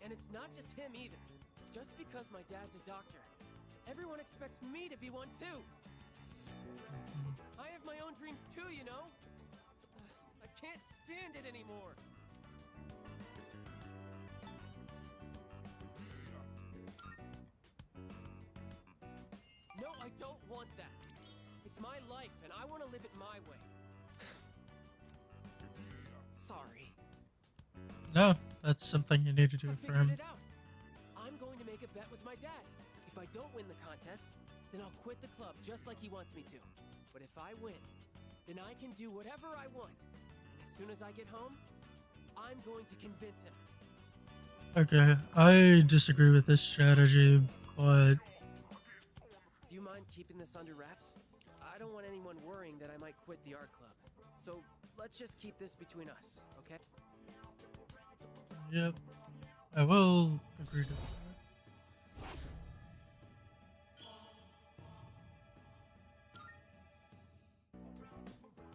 And it's not just him either. Just because my dad's a doctor, everyone expects me to be one too. I have my own dreams too, you know? I can't stand it anymore. No, I don't want that. It's my life, and I want to live it my way. Sorry. No, that's something you need to do I for him. figured it out. I'm going to make a bet with my dad. If I don't win the contest, then I'll quit the club just like he wants me to. But if I win, then I can do whatever I want. And as soon as I get home, I'm going to convince him. Okay, I disagree with this strategy, but Do you mind keeping this under wraps? I don't want anyone worrying that I might quit the art club. So let's just keep this between us, okay? yep, I will agree to that.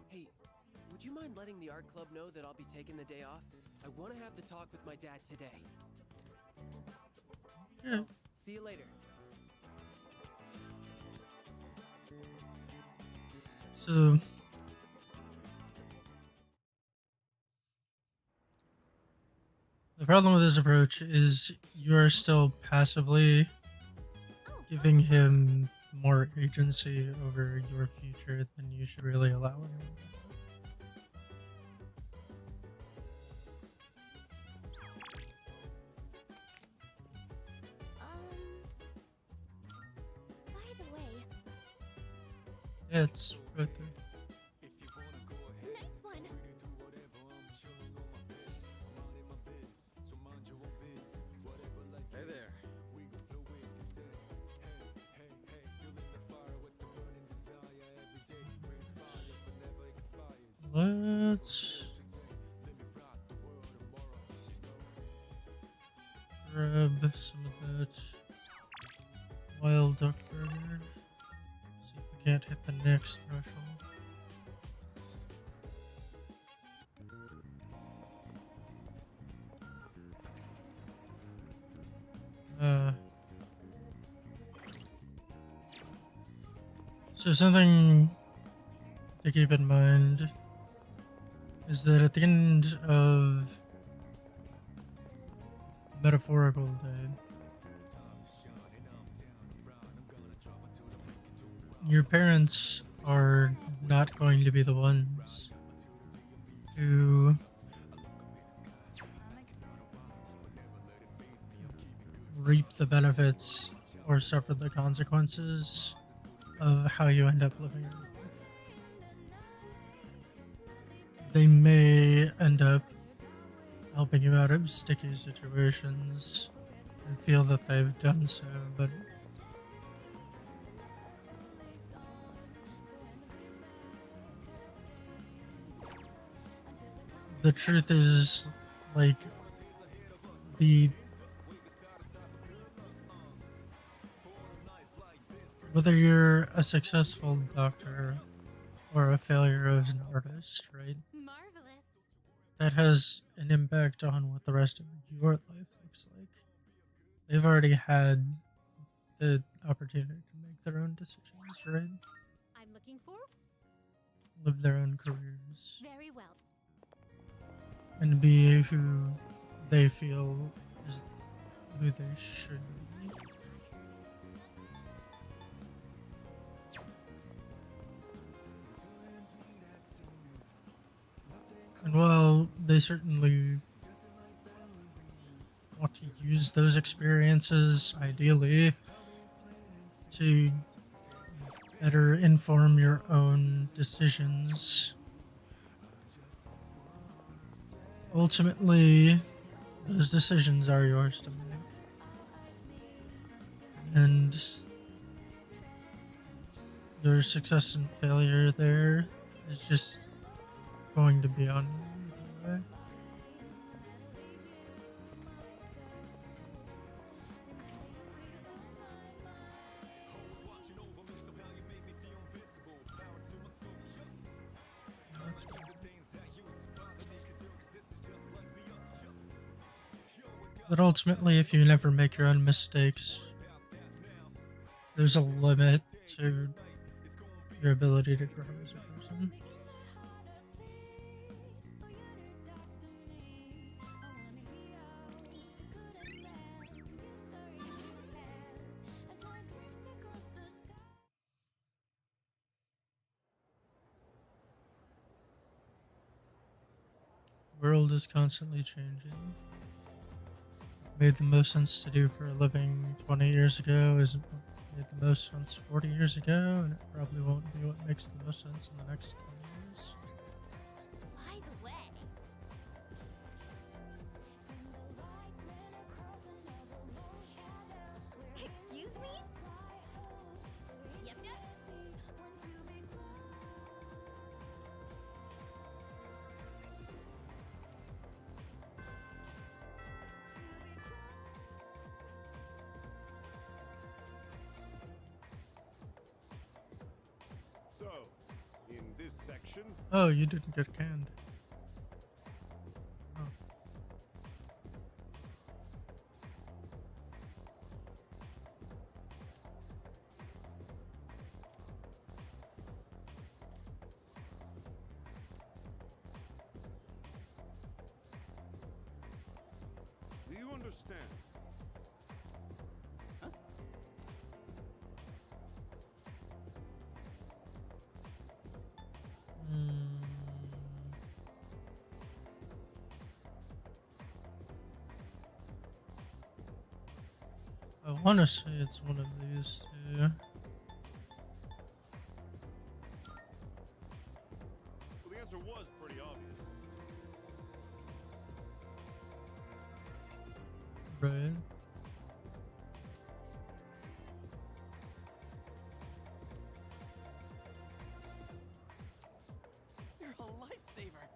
Hey, would you mind letting the art club know that I'll be taking the day off? I want to have the talk with my dad today. Yeah. See you later. So the problem with this approach is you are still passively giving him more agency over your future than you should really allow him. By the way, Yeah, it's right there. nice one. Hey there. Let's grab some of that wild duck burger. See if we can't hit the next threshold. So something to keep in mind is that at the end of the metaphorical day, your parents are not going to be the ones to reap the benefits or suffer the consequences of how you end up living your life. They may end up helping you out of sticky situations and feel that they've done so, but the truth is, like, the whether you're a successful doctor or a failure as an artist, right? Marvelous. That has an impact on what the rest of your life looks like. They've already had the opportunity to make their own decisions, right? I'm looking for Live their own careers very well. and be who they feel is who they should be. And while they certainly want to use those experiences, ideally, to better inform your own decisions, ultimately, those decisions are yours to make. And your success and failure there is just going to be on either way. That's good. But ultimately, if you never make your own mistakes, there's a limit to your ability to grow as a person. The world is constantly changing. What made the most sense to do for a living 20 years ago isn't what made the most sense 40 years ago, and it probably won't be what makes the most sense in the next 20 years. By the way, excuse me? Yep, yep. So, in this section, Oh, you didn't get canned. Oh. do you understand? Hmm. I want to say it's one of these two. Well, the answer was pretty obvious. Right. You're a lifesaver.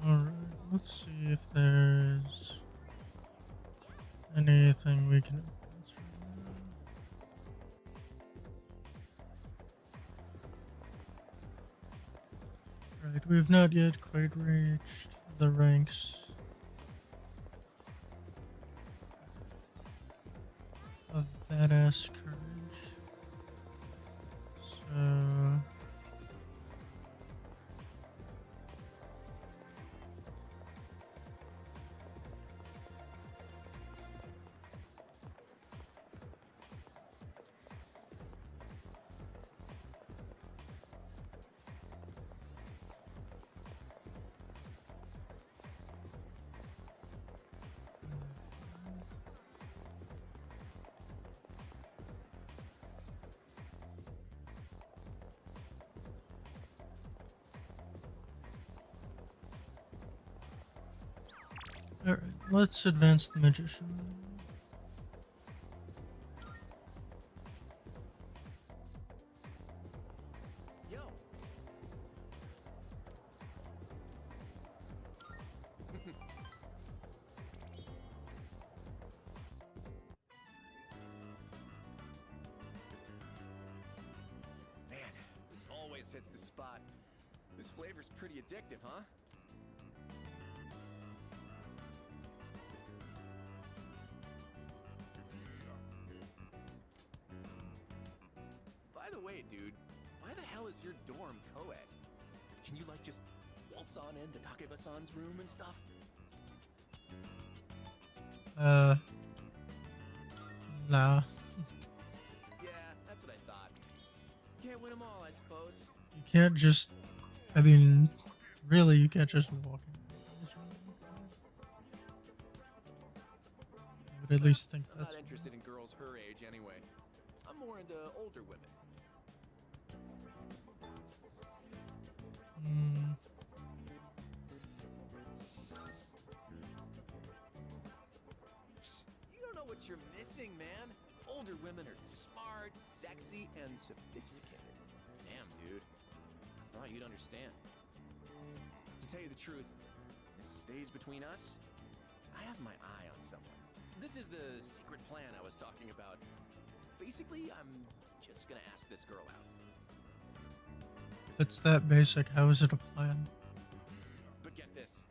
Alright, let's see if there's anything we can advance right now. Right, we've not yet quite reached the ranks of badass courage. So alright, let's advance the magician. Yo! Man, this always hits the spot. This flavor's pretty addictive, huh? By the way, dude, why the hell is your dorm co-ed? Can you, like, just waltz on into Takeba-san's room and stuff? Nah. Yeah, that's what I thought. Can't win them all, I suppose. You can't just, I mean, really, you can't just walk in. would at least think I'm that's not interested in girls her age anyway. I'm more into older women. Hmm. You don't know what you're missing, man. Older women are smart, sexy, and sophisticated. Damn, dude. I thought you'd understand. To tell you the truth, this stays between us. I have my eye on someone. This is the secret plan I was talking about. Basically, I'm just gonna ask this girl out. It's that basic. How is it a plan? But get this.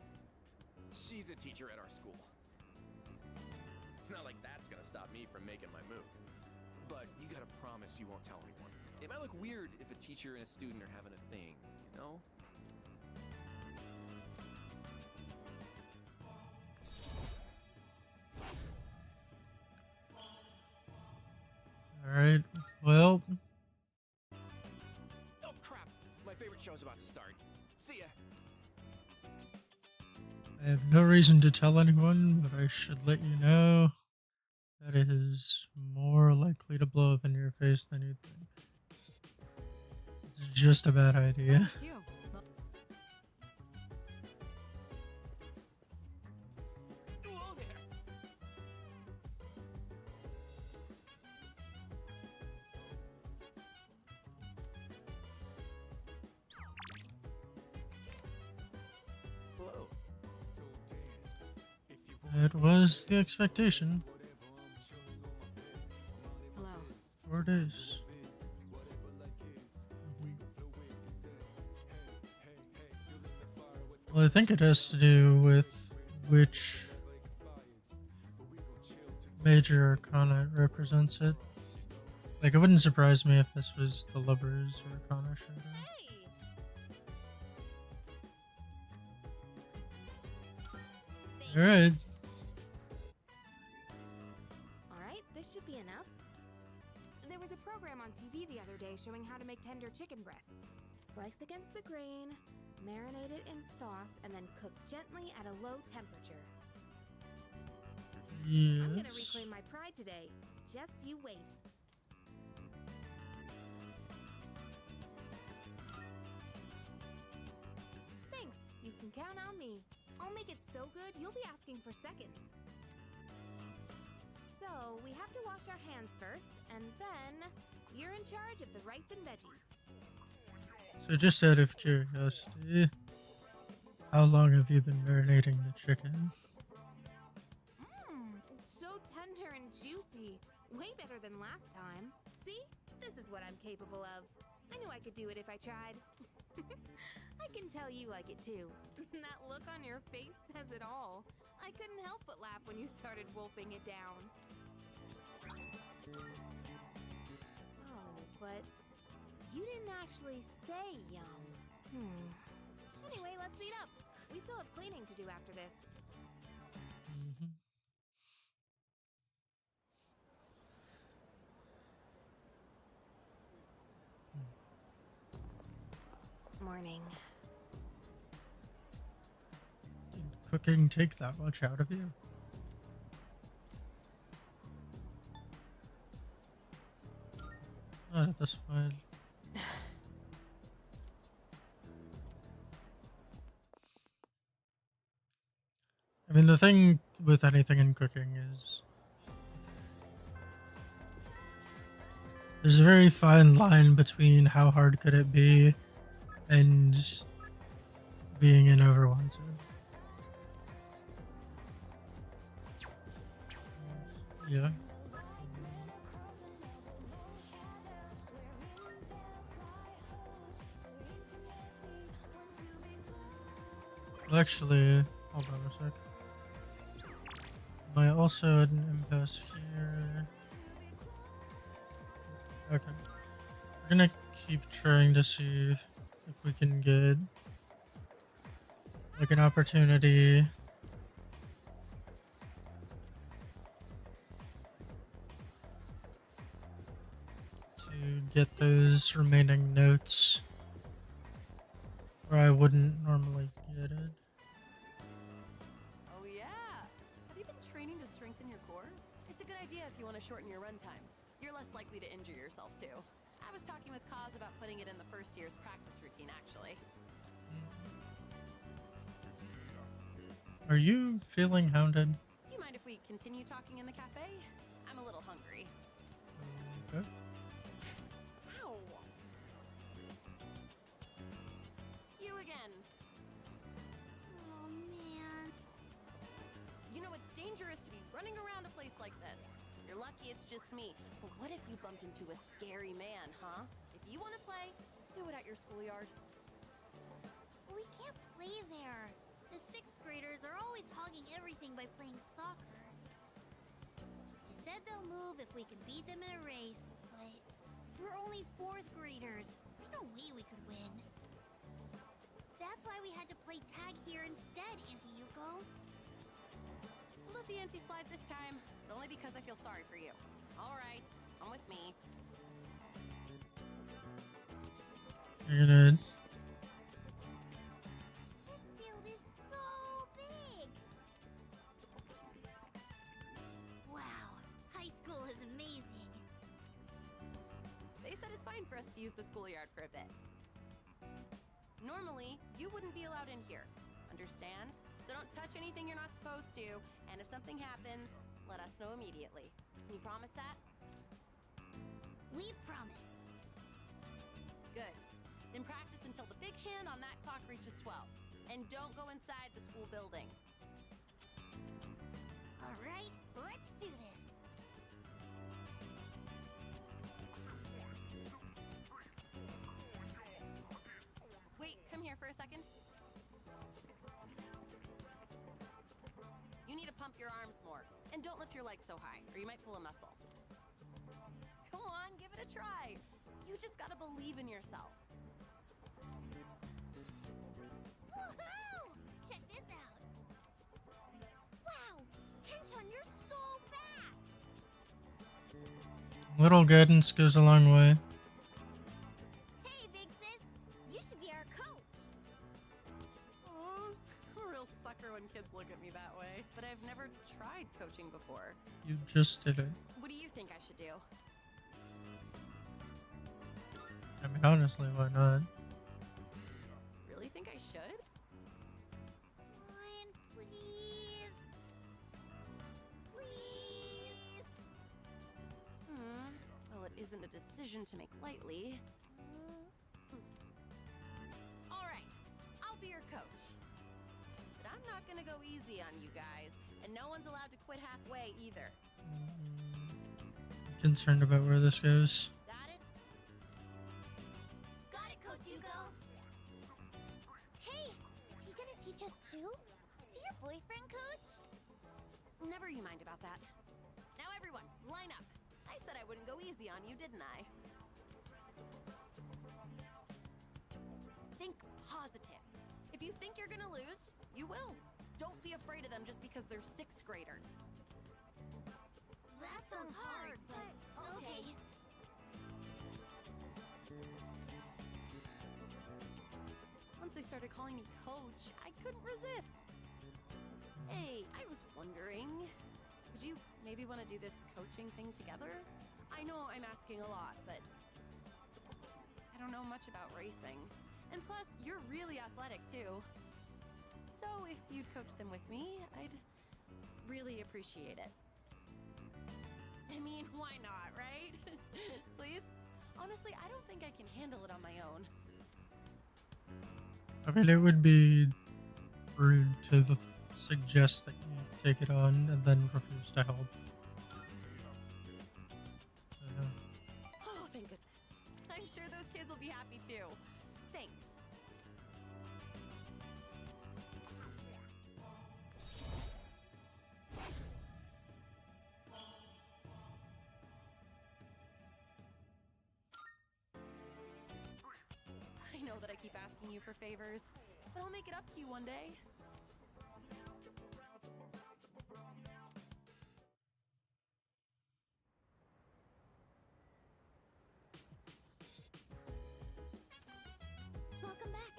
She's a teacher at our school. Not like that's gonna stop me from making my move. But you gotta promise you won't tell anyone. It might look weird if a teacher and a student are having a thing, you know? Alright, well, Oh crap! My favorite show's about to start. See ya! I have no reason to tell anyone, but I should let you know that it is more likely to blow up in your face than you think. It's just a bad idea. It's you. Whoa there! Hello. It was the expectation. Hello. 4 days. Well, I think it has to do with which major arcana represents it. Like, it wouldn't surprise me if this was the Lovers Arcana shadow. Alright. Alright, this should be enough. There was a program on TV the other day showing how to make tender chicken breasts. Slice against the grain, marinate it in sauce, and then cook gently at a low temperature. I'm gonna Yes. reclaim my pride today. Just you wait. Thanks, you can count on me. I'll make it so good you'll be asking for seconds. So, we have to wash our hands first, and then you're in charge of the rice and veggies. So just out of curiosity, how long have you been marinating the chicken? Mmm, so tender and juicy. Way better than last time. See? This is what I'm capable of. I knew I could do it if I tried. I can tell you like it too. That look on your face says it all. I couldn't help but laugh when you started wolfing it down. Oh, but you didn't actually say yum. Anyway, let's eat up. We still have cleaning to do after this. Mm-hmm. Morning. Did cooking take that much out of you? Not at this point. I mean, the thing with anything in cooking is there's a very fine line between how hard could it be and being an overwanted. Yeah. Well, actually, hold on a sec. I also had an impasse here. Okay. We're gonna keep trying to see if we can get like an opportunity to get those remaining notes where I wouldn't normally get it. Oh yeah. Have you been training to strengthen your core? if you want to shorten your runtime. You're less likely to injure yourself, too. I was talking with Kaz about putting it in the first year's practice routine, actually. Are you feeling hounded? Do you mind if we continue talking in the cafe? I'm a little hungry. Okay. Ow! You again. Oh man. You know, it's dangerous to be running around a place like this. You're lucky it's just me. But what if you bumped into a scary man, huh? If you want to play, do it at your schoolyard. We can't play there. The 6th graders are always hogging everything by playing soccer. They said they'll move if we can beat them in a race, but we're only 4th graders. There's no way we could win. That's why we had to play tag here instead, Auntie Yuko. We'll let the auntie slide this time, but only because I feel sorry for you. All right, come with me. You're gonna. This field is so big. Wow, high school is amazing. They said it's fine for us to use the schoolyard for a bit. Normally, you wouldn't be allowed in here. Understand? So don't touch anything you're not supposed to, and if something happens, let us know immediately. Can you promise that? We promise. Good. Then practice until the big hand on that clock reaches 12. And don't go inside the school building. All right, let's do this. Wait, come here for a second. You need to pump your arms more. And don't lift your legs so high, or you might pull a muscle. Come on, give it a try. You just gotta believe in yourself. Woohoo! Check this out. Wow, Kenchon, you're so fast. Little guidance goes a long way. Hey, big sis, you should be our coach. Oh, I'm a real sucker when kids look at me that way. But I've never tried coaching before. You just did it. What do you think I should do? I mean, honestly, why not? Really think I should? Come on, please. Please. Well, it isn't a decision to make lightly. All right, I'll be your coach. But I'm not gonna go easy on you guys, and no one's allowed to quit halfway either. Concerned about where this goes. Got it? Got it, Coach Yuko. Hey, is he gonna teach us too? Is he your boyfriend, Coach? Never you mind about that. Now everyone, line up. I said I wouldn't go easy on you, didn't I? Think positive. If you think you're gonna lose, you will. Don't be afraid of them just because they're 6th graders. That sounds hard, but okay. Once they started calling me coach, I couldn't resist. Hey, I was wondering, would you maybe want to do this coaching thing together? I know I'm asking a lot, but I don't know much about racing. And plus, you're really athletic too. So if you'd coach them with me, I'd really appreciate it. I mean, why not, right? Please? Honestly, I don't think I can handle it on my own. I mean, it would be rude to suggest that you take it on and then refuse to help. Oh, thank goodness. I'm sure those kids will be happy too. Thanks. I know that I keep asking you for favors, but I'll make it up to you one day. Welcome back.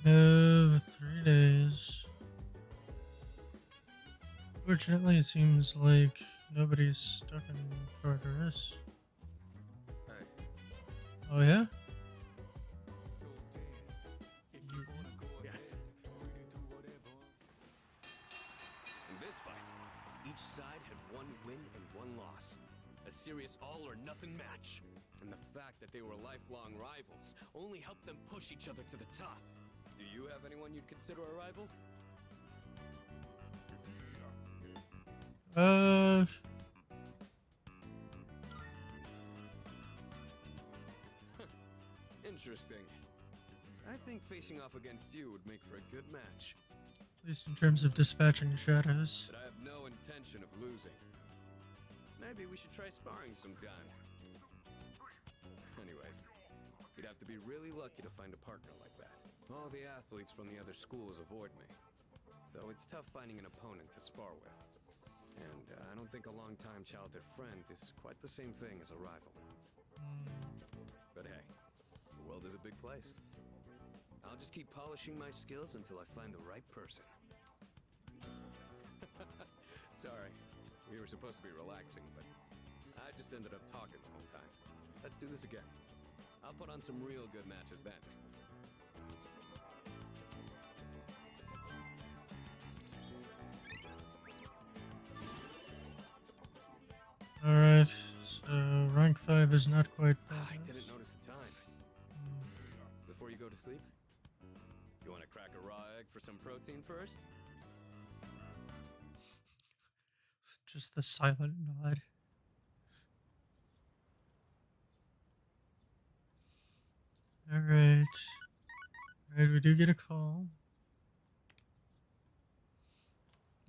Have 3 days. Unfortunately, it seems like nobody's stuck in Tartarus. Hey, Oh yeah? yes. In this fight, each side had one win and one loss. A serious all-or-nothing match. And the fact that they were lifelong rivals only helped them push each other to the top. Do you have anyone you'd consider a rival? Interesting. I think facing off against you would make for a good match. At least in terms of dispatching shadows. But I have no intention of losing. Maybe we should try sparring sometime. Anyways, you'd have to be really lucky to find a partner like that. All the athletes from the other schools avoid me. So it's tough finding an opponent to spar with. And I don't think a long-time childhood friend is quite the same thing as a rival. But hey, the world is a big place. I'll just keep polishing my skills until I find the right person. Sorry, we were supposed to be relaxing, but I just ended up talking the whole time. Let's do this again. I'll put on some real good matches then. Alright, so rank 5 is not quite bad. I didn't notice the time. Before you go to sleep, you want to crack a raw egg for some protein first? Just the silent nod. Alright. Alright, we do get a call.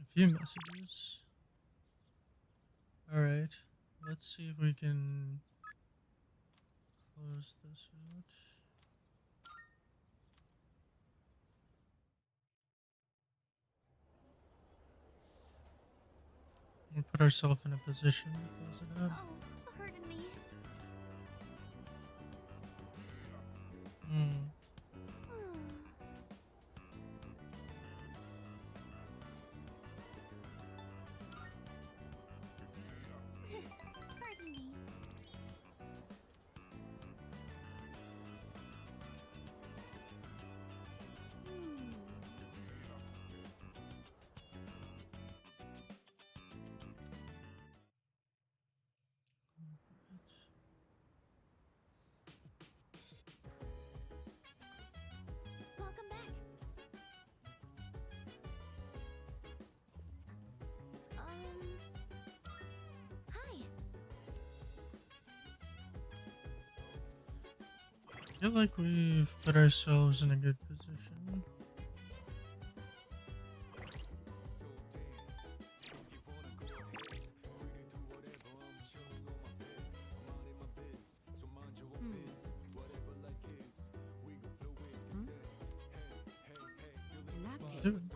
A few messages. Alright. Let's see if we can close this out. We'll put ourselves in a position to close it out. Oh, pardon me. Pardon me. Welcome back. Hi. I feel like we've put ourselves in a good position. In that Let's do it. case,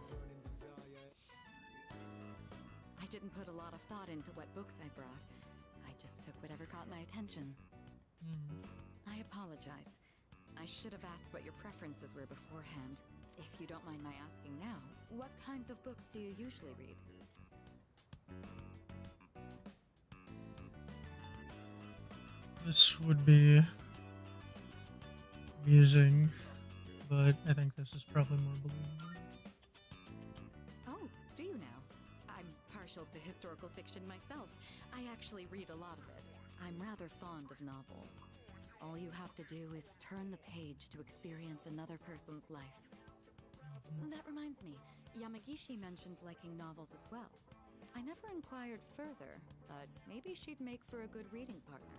I didn't put a lot of thought into what books I brought. I just took whatever caught my attention. I apologize. I should have asked what your preferences were beforehand. If you don't mind my asking now, what kinds of books do you usually read? This would be amusing, but I think this is probably more believable. Oh, do you now? I'm partial to historical fiction myself. I actually read a lot of it. I'm rather fond of novels. All you have to do is turn the page to experience another person's life. That reminds me, Yamagishi mentioned liking novels as well. I never inquired further, but maybe she'd make for a good reading partner.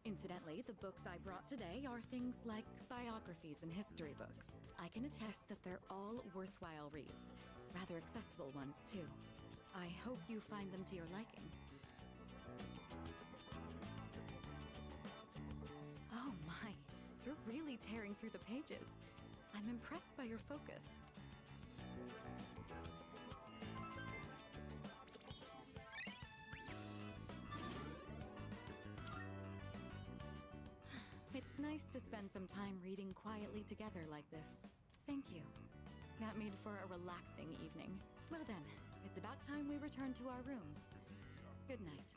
Incidentally, the books I brought today are things like biographies and history books. I can attest that they're all worthwhile reads. Rather accessible ones, too. I hope you find them to your liking. Oh my, you're really tearing through the pages. I'm impressed by your focus. It's nice to spend some time reading quietly together like this. Thank you. That made for a relaxing evening. Well then, It's about time we return to our rooms. Good night.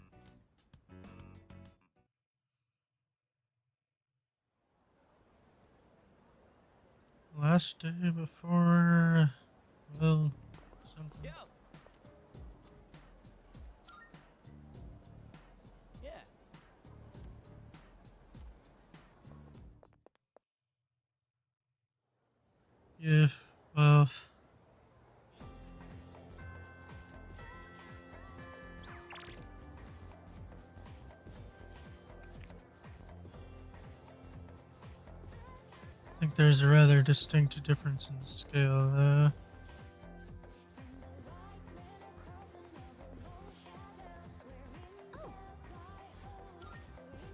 Last day before, well, something. Yo. Yeah. Yeah, well. I think there's a rather distinct difference in scale. Oh.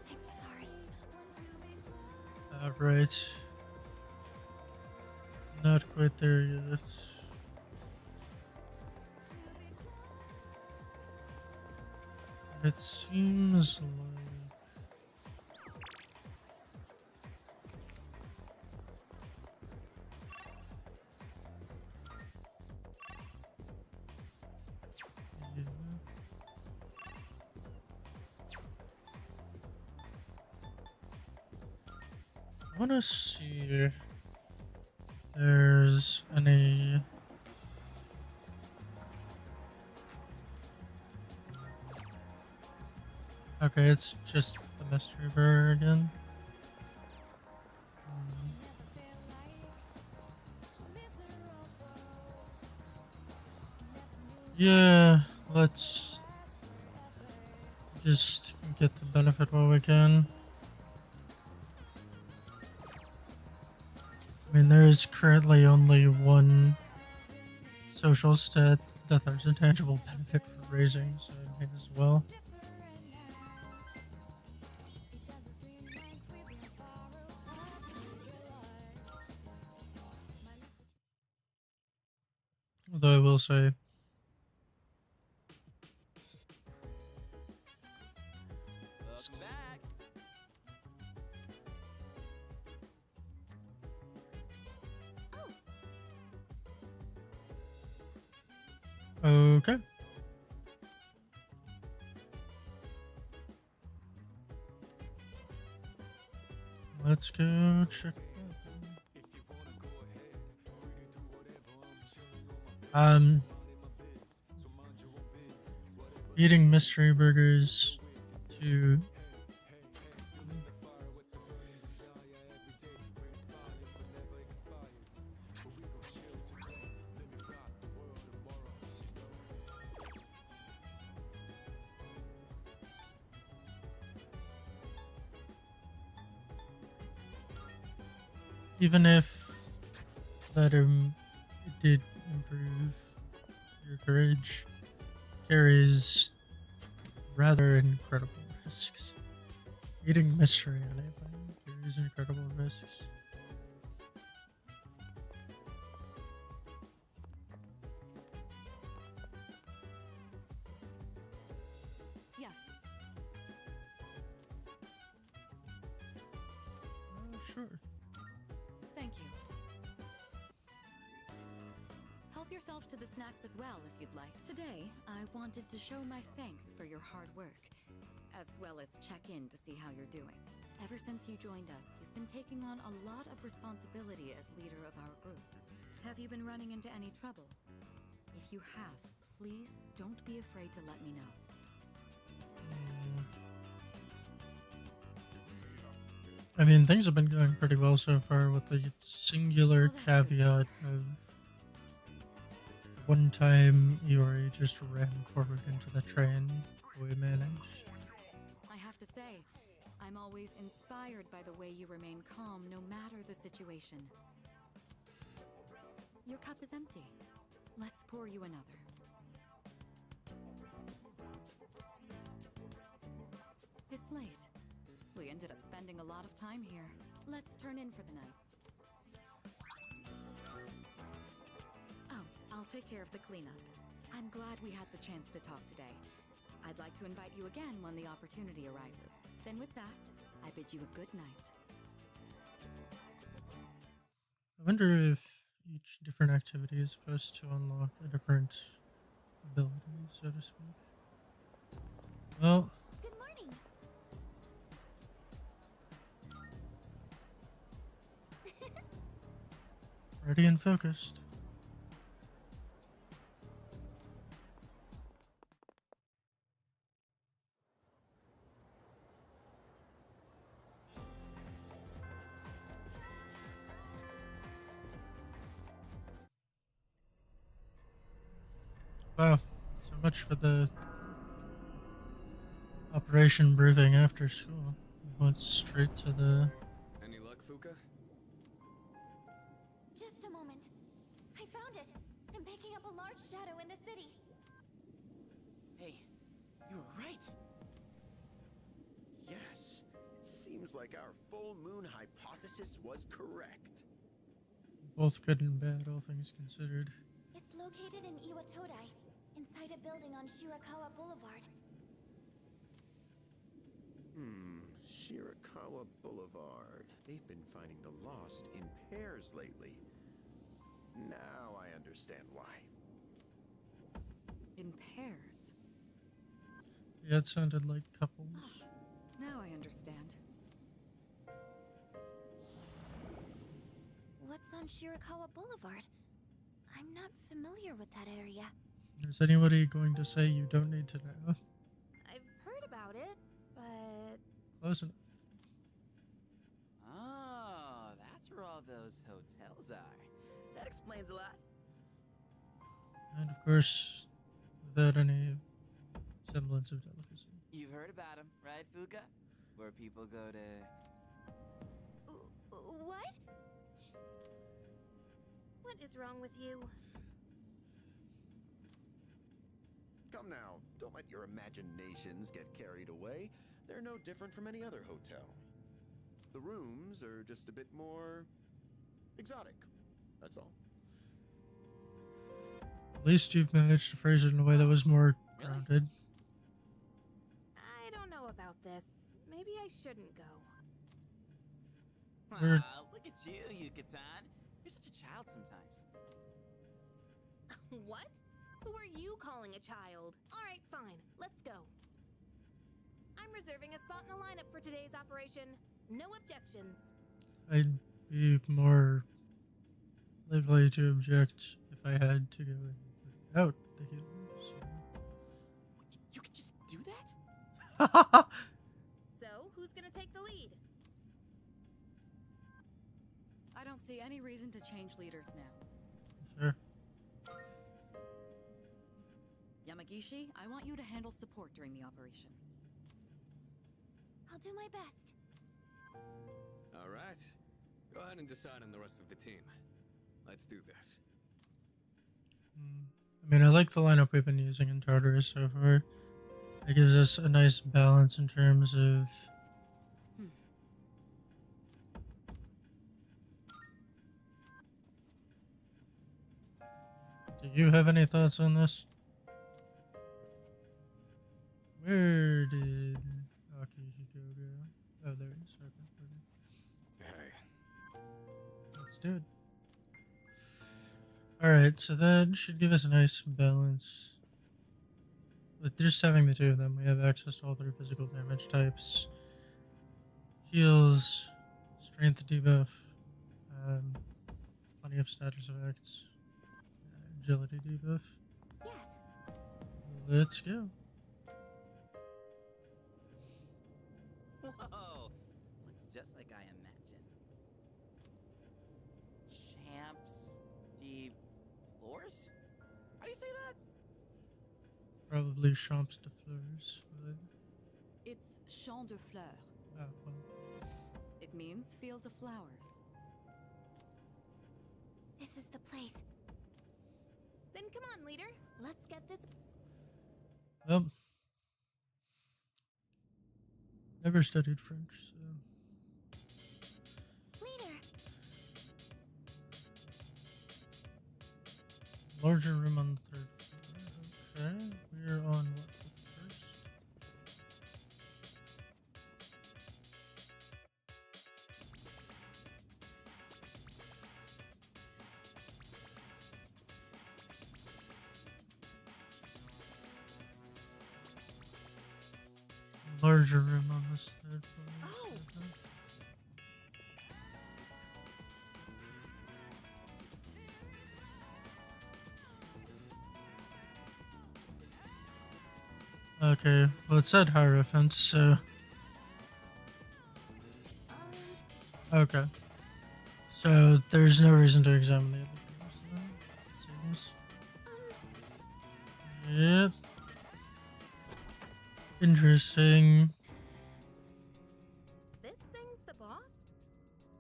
I'm sorry. Right. Not quite there yet. It seems like... Yeah. I want to see if there's any... Okay, it's just the mystery burger again. Yeah, let's just get the benefit while we can. I mean, there is currently only one social stat that there's a tangible benefit for raising, so I might as well. Although I will say, Welcome back. okay. Let's go check. Eating mystery burgers to even if that did improve your courage, carries rather incredible risks. Eating mystery on anything carries incredible risks. Yes. Sure. Thank you. Help yourself to the snacks as well if you'd like. Today, I wanted to show my thanks for your hard work, as well as check in to see how you're doing. Ever since you joined us, you've been taking on a lot of responsibility as leader of our group. Have you been running into any trouble? If you have, please don't be afraid to let me know. I mean, things have been going pretty well so far, with the singular caveat of one time Iori just ran forward into the train we managed. I have to say, I'm always inspired by the way you remain calm no matter the situation. Your cup is empty. Let's pour you another. It's late. We ended up spending a lot of time here. Let's turn in for the night. Oh, I'll take care of the cleanup. I'm glad we had the chance to talk today. I'd like to invite you again when the opportunity arises. Then with that, I bid you a good night. I wonder if each different activity is supposed to unlock a different ability, so to speak. Well, Good morning. ready and focused. Wow, so much for the operation briefing after school. We went straight to the... Any luck, Fuka? Just a moment. I found it. I'm picking up a large shadow in the city. Hey, you were right. Yes, it seems like our full moon hypothesis was correct. Both good and bad, all things considered. It's located in Iwatodai, inside a building on Shirakawa Boulevard. Shirakawa Boulevard. They've been finding the lost in pairs lately. Now I understand why. In pairs? Yeah, it sounded like couples. Now I understand. What's on Shirakawa Boulevard? I'm not familiar with that area. Is anybody going to say you don't need to know? I've heard about it, but Close enough. Oh, that's where all those hotels are. That explains a lot. And of course, without any semblance of delicacy. You've heard about them, right, Fuka? Where people go to... What? what is wrong with you? Come now, don't let your imaginations get carried away. They're no different from any other hotel. The rooms are just a bit more exotic. That's all. At least you've managed to phrase it in a way that was more grounded. I don't know about this. Maybe I shouldn't go. We're- Look at you, Yucatan. You're such a child sometimes. What? Who are you calling a child? Alright, fine. Let's go. I'm reserving a spot in the lineup for today's operation. No objections. I'd be more likely to object if I had to go in without the healer. You could just do that? So, who's gonna take the lead? I don't see any reason to change leaders now. Sure. Yamagishi, I want you to handle support during the operation. I'll do my best. All right. Go ahead and decide on the rest of the team. Let's do this. I mean, I like the lineup we've been using in Tartarus so far. It gives us a nice balance in terms of... Do you have any thoughts on this? Where did Akihiko go? Oh, there he is. Okay. Hey. Let's do it. Alright, so that should give us a nice balance. With just having the two of them, we have access to all three physical damage types. Heals, strength debuff, plenty of status effects, agility debuff. Yes. Let's go. Whoa! Looks just like I imagined. Champs de floors? How do you say that? Probably Champs de Fleurs. But... It's Champ de Fleurs. Oh, well. It means field of flowers. This is the place. Then come on, leader. Let's get this. Well, never studied French, so... Leader. Larger room on the third floor. Okay, we're on what, the first? larger room on this third floor. Oh. Okay, well it said Hierophant, so... Okay. So there's no reason to examine the other doors then, it seems. Yep. Interesting. This thing's the boss?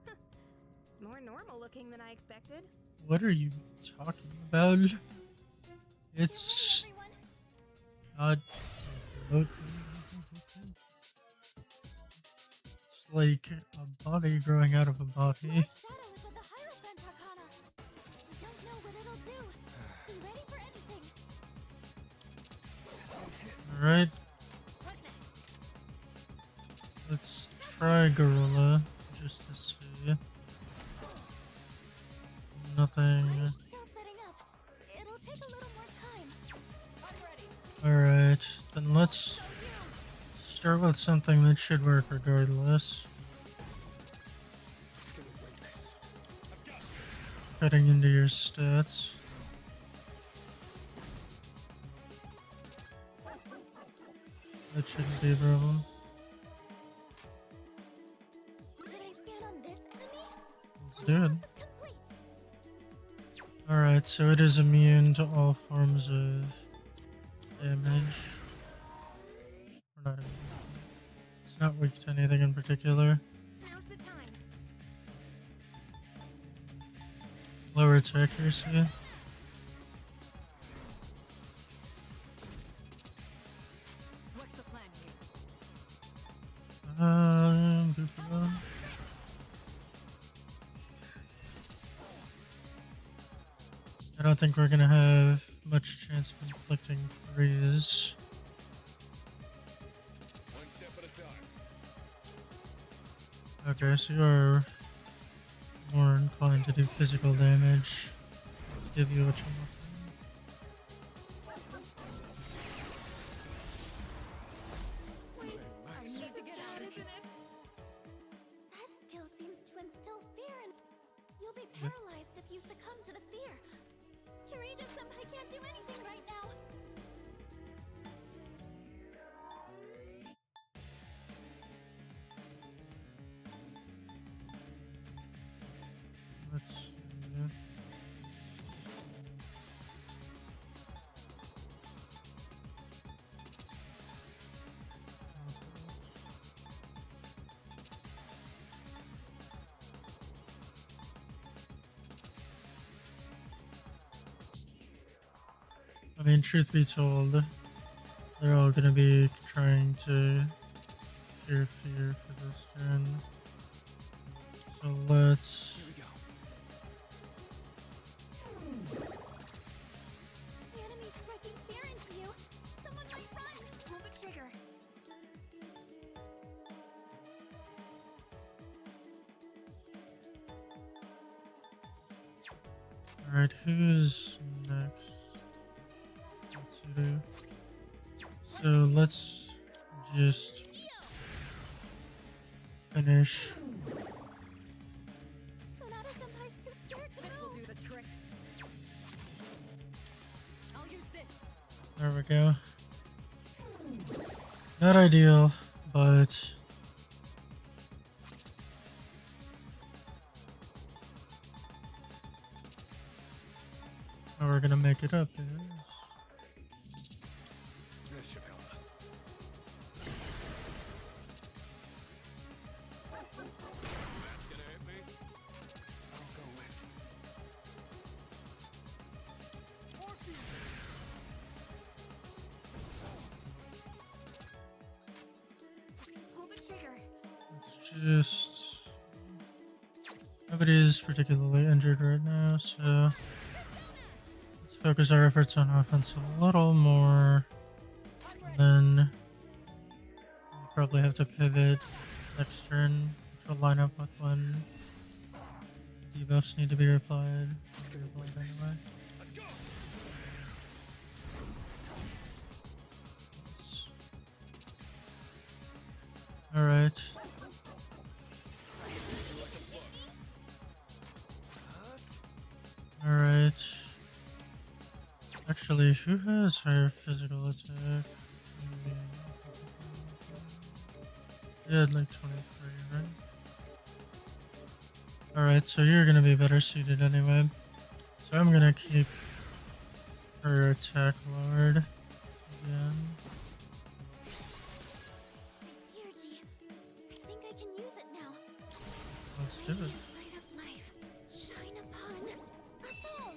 It's more normal looking than I expected. What are you talking about? It's not. It's like a body growing out of a body. Shadow is with the Hierophant Arcana. We don't know what it'll do. Be ready for anything. Alright. Let's try Gorilla just to see. Nothing. Still setting up. It'll take a little more time. I'm ready. Alright, then let's start with something that should work regardless. Cutting into your stats. That shouldn't be a problem. Did I scan on this enemy? Let's do it. Alright, so it is immune to all forms of damage. Or not immune. It's not weak to anything in particular. Now's the time. Lower its accuracy. What's the plan here? Buffalo. I don't think we're gonna have much chance of inflicting freeze. One step at a time. Okay, so you are more inclined to do physical damage. Let's give you what you want. Wait, I need to get out, isn't it? That skill seems to instill fear and you'll be paralyzed if you succumb to the fear. Senpai can't do anything right now. Let's see. I mean, truth be told, they're all gonna be trying to cure fear for this turn. So let's. Here we go. The enemy's striking fear into you. Someone might run. Pull the trigger. Alright, who's next? So let's just finish. Sonata Senpai's too scared to This will move. do the trick. I'll use this. There we go. Not ideal, but how we're gonna make it up is This should help. That's gonna hit me. I'll go with. Pull the trigger. it's just nobody's particularly injured right now, so let's focus our efforts on offense a little more. Then we'll probably have to pivot next turn, which will line up with when debuffs need to be replied. Anyway. Let's go. Alright. Alright. Actually, who has higher physical attack? You had like 23, right? Alright, so you're gonna be better suited anyway. So I'm gonna keep her attack lowered again. Theurgy, I think I can use it now. Let's do it. Light of life, shine upon us all.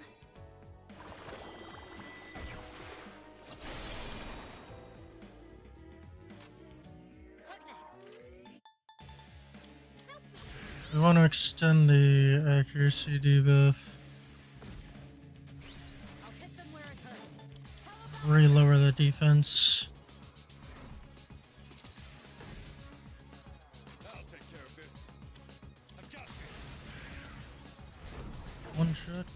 What next? We want to extend the accuracy debuff. I'll hit them where it hurts. Re-lower the defense. I'll take care of this. I've got you. One shot.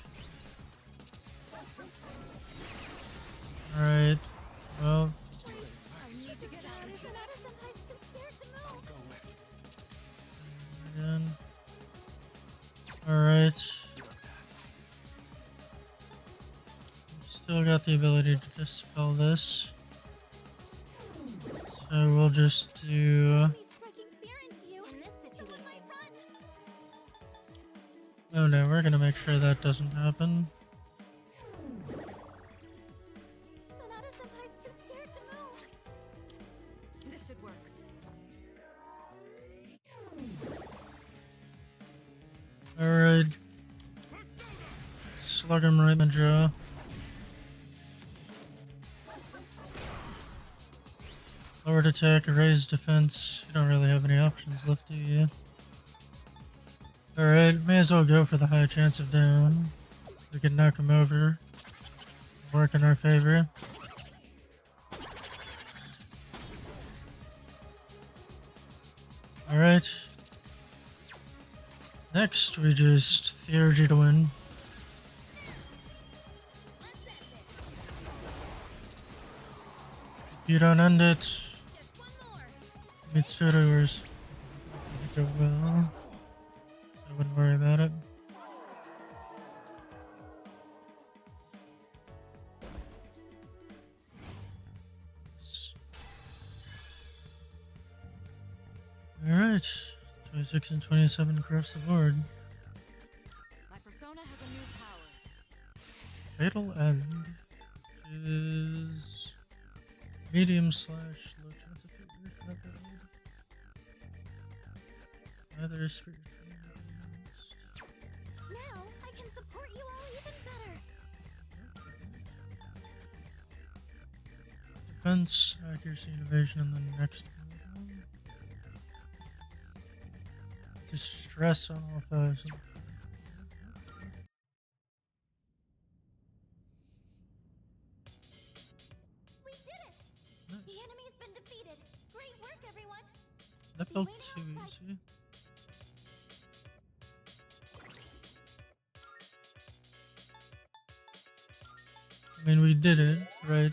Alright. Well. I need to get out. Sonata-senpai's too scared to move. Again. Alright. Still got the ability to dispel this. So we'll just do... Striking fear into you. In this situation. Oh no, we're gonna make sure that doesn't happen. Sonata-senpai's too scared to move. This should work. Alright. Slug him right in the jaw. Lowered attack, raised defense. You don't really have any options left, do you? Alright, may as well go for the high chance of down. We can knock him over. Work in our favor. Alright. Next, we just Theurgy to win. If you don't end it, Mitsuru go well. I wouldn't worry about it. Alright, 26 and 27 across the board. My persona has a new power. Fatal End is medium slash low chance of failure. Not bad. Either spirit. Now I can support you all even better. Defense, accuracy, innovation, and the next one. Distress on all fives. We did it! Nice. The enemy's been defeated. Great work, everyone. That felt too easy. I mean, we did it, right?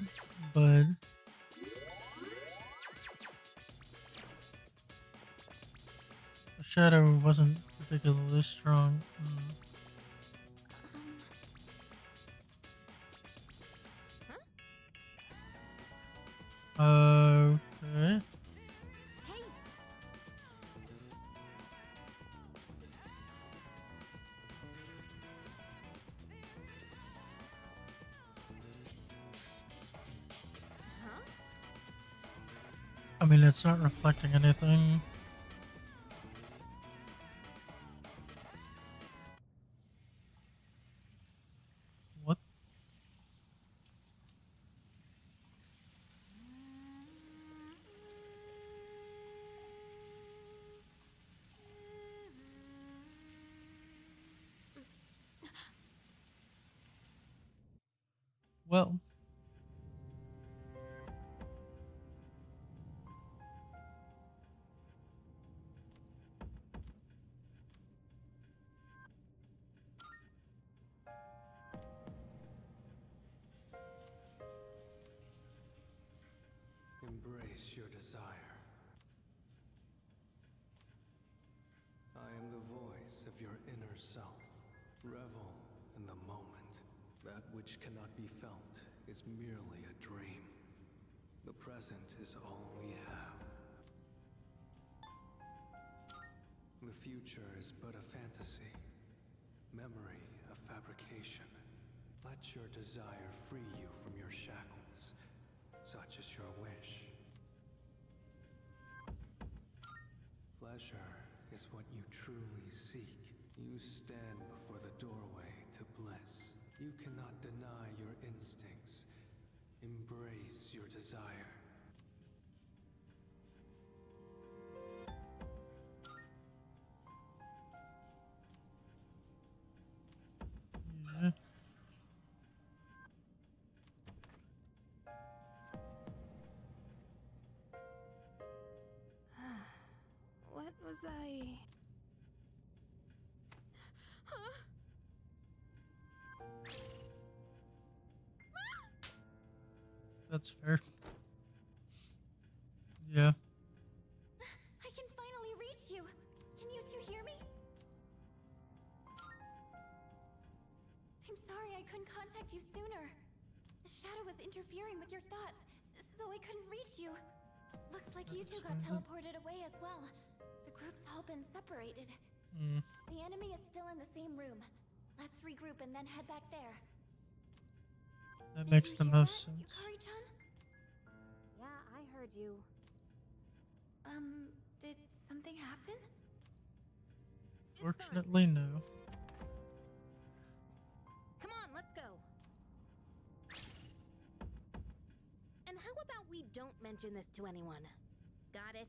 But the shadow wasn't particularly strong. Okay. I mean, it's not reflecting anything. What? Well. Embrace your desire. of your inner self. Revel in the moment. That which cannot be felt is merely a dream. The present is all we have. The future is but a fantasy. Memory a fabrication. Let your desire free you from your shackles, such is your wish. Pleasure is what you truly seek. You stand before the doorway to bliss. You cannot deny your instincts. Embrace your desire. Yeah. What was I... Huh? That's fair. Yeah. I can finally reach you. Can you two hear me? I'm sorry I couldn't contact you sooner. The shadow was interfering with your thoughts, so I couldn't reach you. Looks like you two got teleported away as well. The group's all been separated. The enemy is still in the same room. Let's regroup and then head back there. That makes the most sense. Yukari-chan? Yeah, I heard you. Did something happen? Fortunately, no. Come on, let's go. And how about we don't mention this to anyone? Got it?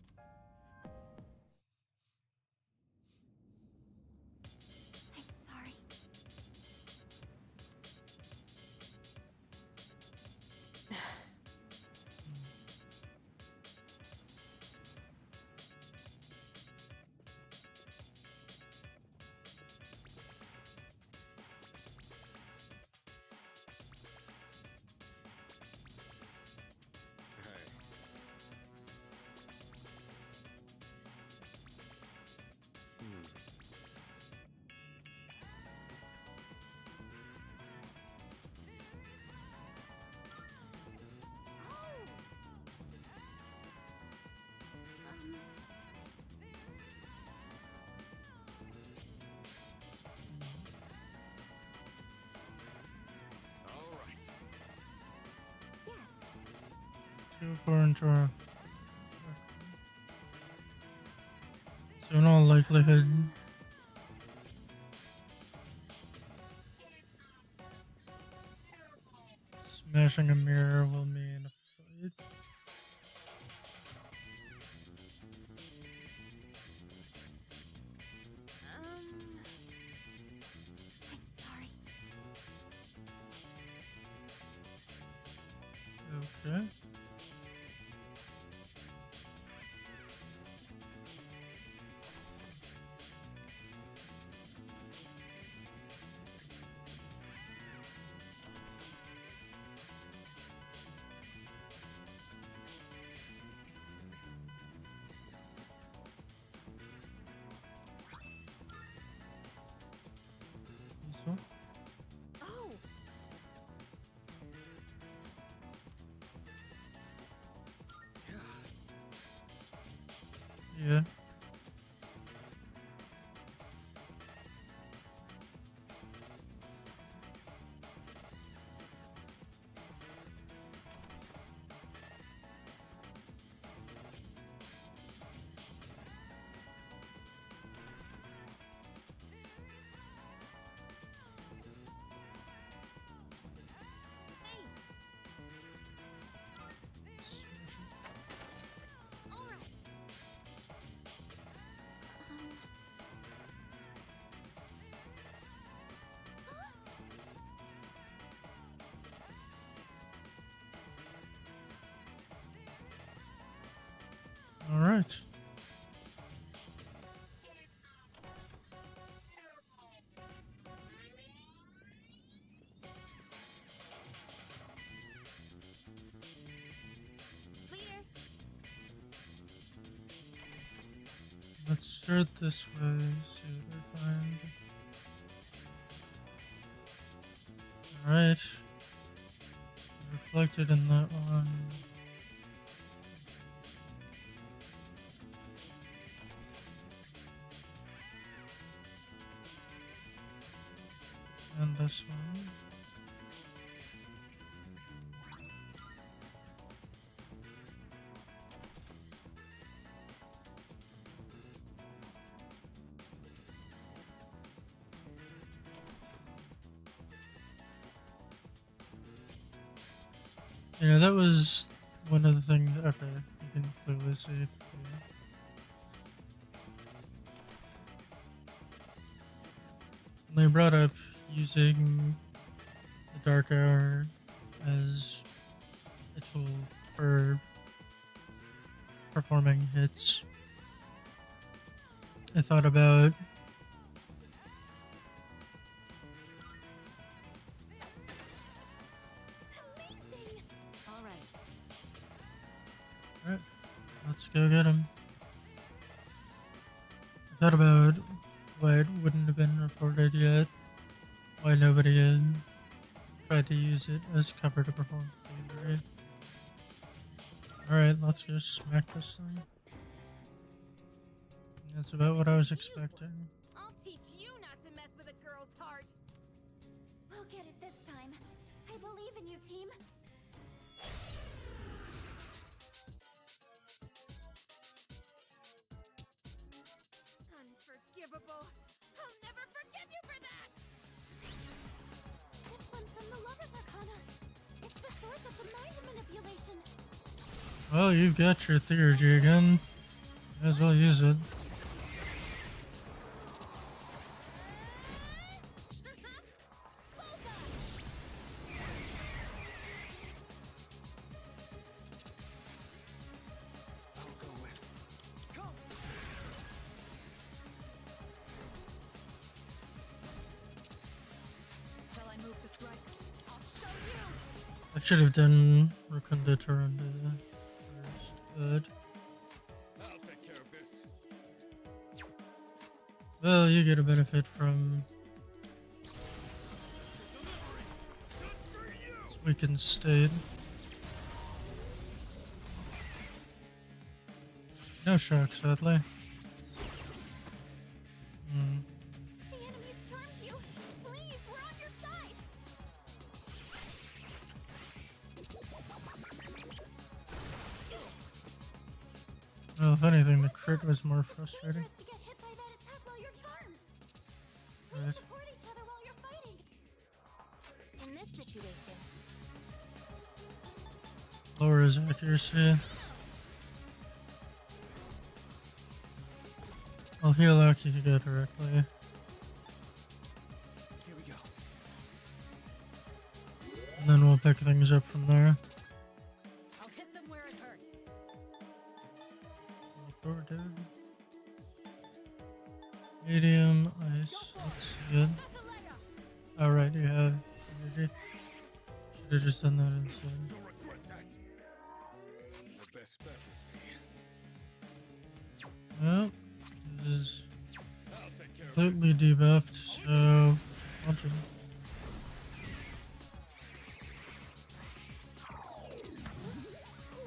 I'm sorry. All right. Yes. Too far into our... So in all likelihood... smashing a mirror will mean a fight. I'm sorry. Okay. This one? Oh! Yeah. All right. Leader! Let's start this way, see what I find. Alright. Reflected in that one. And this one. Yeah, that was one of the things. Okay, you can clearly see. They brought up using the dark hour as a tool for performing hits. I thought about Alright, let's go get him. I thought about why it wouldn't have been reported yet, why nobody had tried to use it as cover to perform thievery. Alright, let's just smack this thing. That's about what I was expecting. I'll teach you not to mess with a girl's heart. We'll get it this time. I believe in you, team. Unforgivable. I'll never forgive you for that! This one's from the Lover's Arcana. It's the source of the mind manipulation. Well, you've got your theurgy again. Might as well use it. I should have done Rakunda Turunda first, but I'll take care of this. well, you get a benefit from its weakened state. No shock, sadly. The enemy's charmed you. Please, we're on your side. Well, if anything, the crit was more frustrating. To get hit by that attack while you're charmed. Right. Support each other while you're fighting. In this situation, Lower his accuracy. I'll heal Akihiko directly. Here we go. And then we'll pick things up from there. I'll hit them where it hurts. Forward, dude. Medium, ice, that's good. Alright, you have energy. Should have just done that instead. You'll regret that. The best bet would be. Well, this is I'll take care of completely debuffed, so launch him.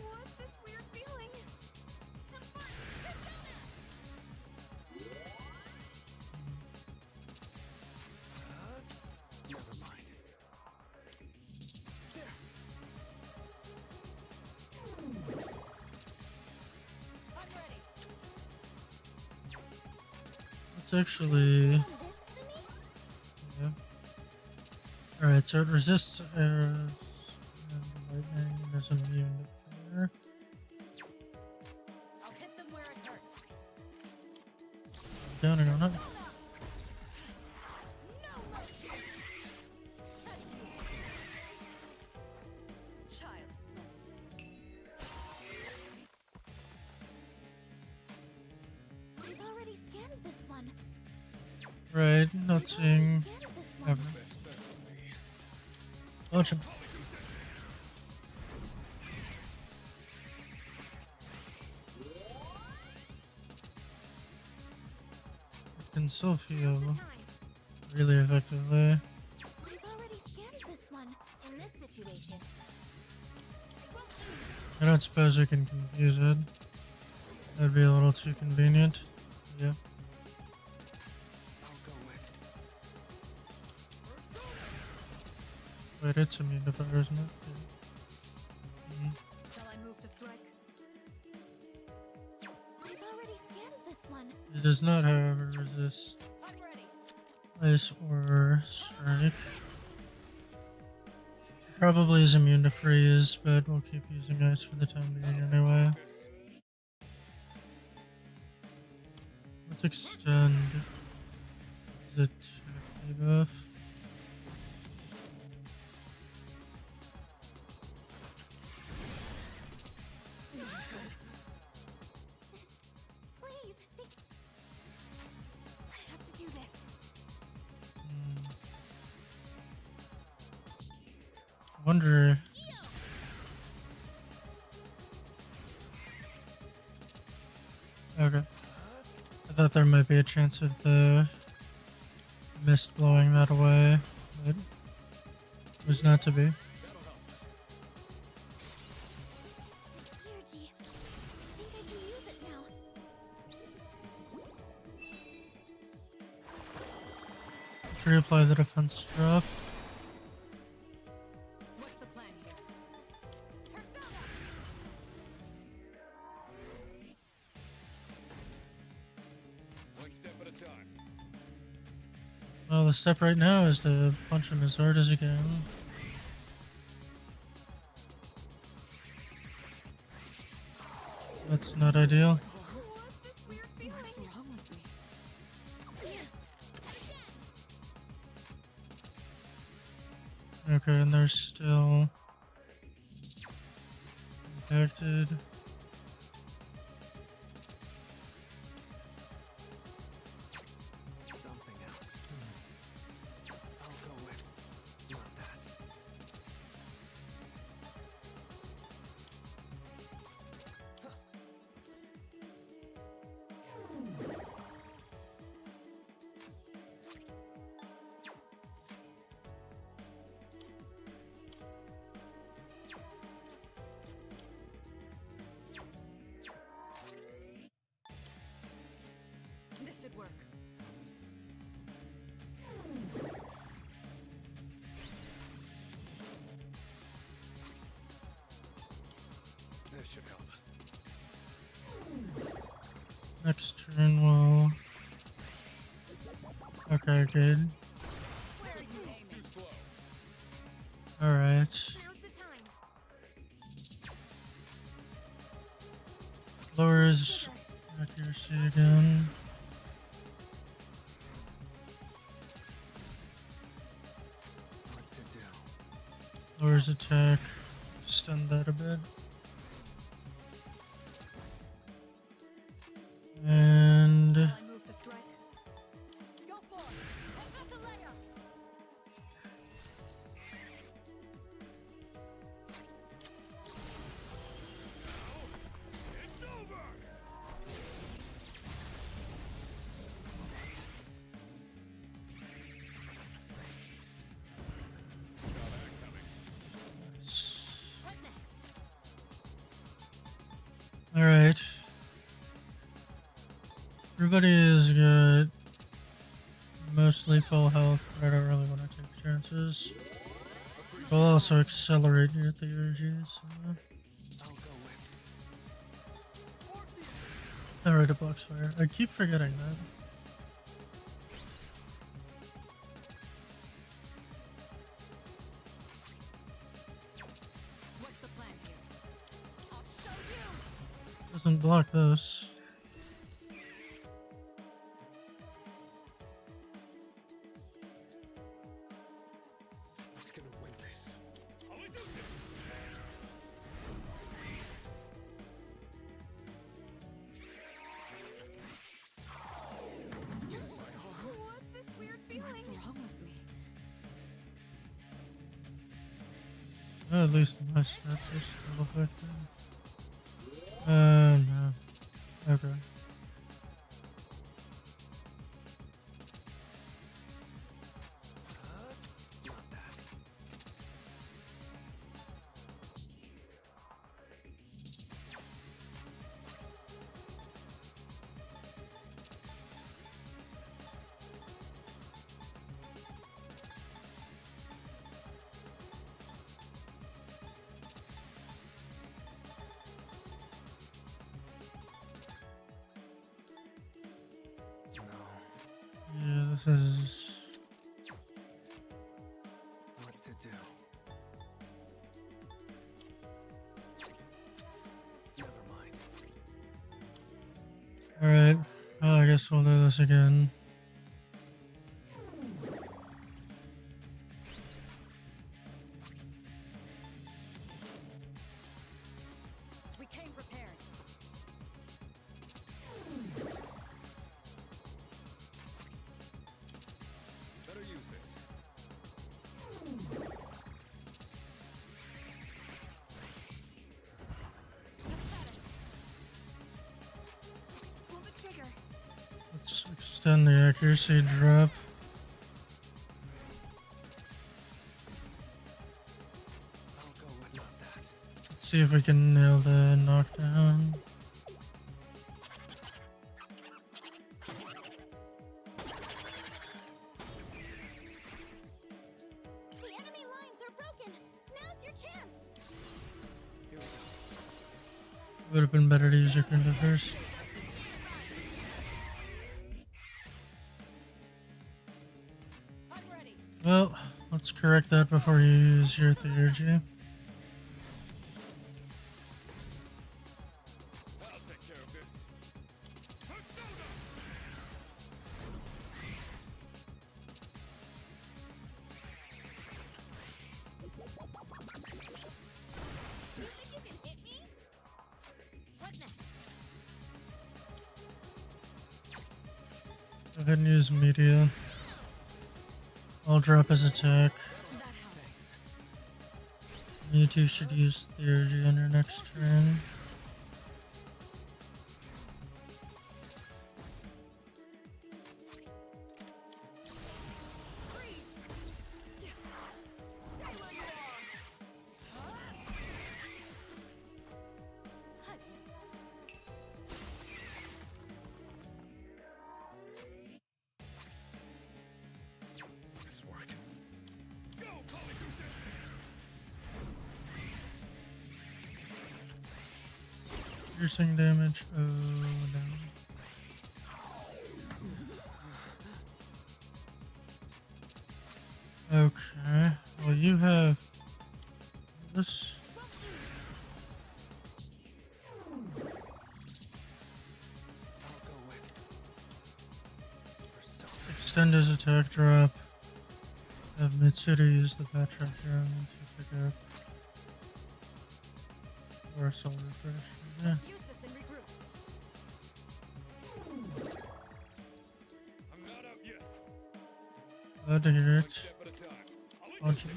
what's this weird feeling? Have fun! Persona! Never mind. I'm ready. It's actually... Yeah. Alright, so it resists arrows and lightning and is immune to fire. I'll hit them where it hurts. Counting on it. Child's play. I've already scanned this one. Right, not seeing Scanned this one. ever. Launch him. can still feel really effectively. I've already scanned this one. In this situation. I don't suppose we can confuse it. That'd be a little too convenient. Yeah. Wait, it's immune to fire, isn't it? Yeah. Shall I move to strike? I've already scanned this one. It does not, however, resist ice or strike. Probably is immune to freeze, but we'll keep using ice for the time being anyway. Let's extend the attack debuff. Please. I have to do this. Wonder. Okay. I thought there might be a chance of the mist blowing that away, but it was not to be. Here, G. I think I can use it now. Reapply the defense drop. What's the plan here? One step at a time. Well, the step right now is to punch him as hard as you can. That's not ideal. What's wrong with me? Okay, and they're still infected. Something else. I'll go with not that. This should work. This should help. Next turn will. Okay, good. Too slow. Alright. Now's the time. Lowers accuracy again. What to do? Lowers attack. Stun that a bit. And Shall I move to strike? Go for it! Athalaya! It's over! Saw that coming. What next? alright. Everybody is good. Mostly full health, but I don't really want to take chances. We'll also accelerate your theurgy, so. I'll go with. Alright, it blocks fire. I keep forgetting that. What's the plan here? I'll show you. Doesn't block this. Who's gonna win this? Only do this. What's this weird feeling? What's wrong with me? At least my stats are still affected. No. Okay. this is What to do? Never mind. alright. Well, I guess we'll do this again. We came prepared. Better use this. Pull the trigger. Let's extend the accuracy drop. I'll go with not that. Let's see if we can nail the knockdown. The enemy lines are broken. Now's your chance. Here we go. Would have been better to use your Kunda first. I'm ready. Well, let's correct that before you use your theurgy. I'll take care of this. You think you can hit me? What next? Go ahead and use media. I'll drop his attack. You two should use theurgy on your next turn. This work. Go, Polygoose! Piercing damage. Oh, no. Okay. Well, you have this. I'll go with. Yourself. Extend his attack drop. Have Mitsuda use the Patra Gem to pick up. Or a soul refresh. Yeah. Use this and regroup. I'm not out yet. Glad to hear One it. step at a time. Punch it.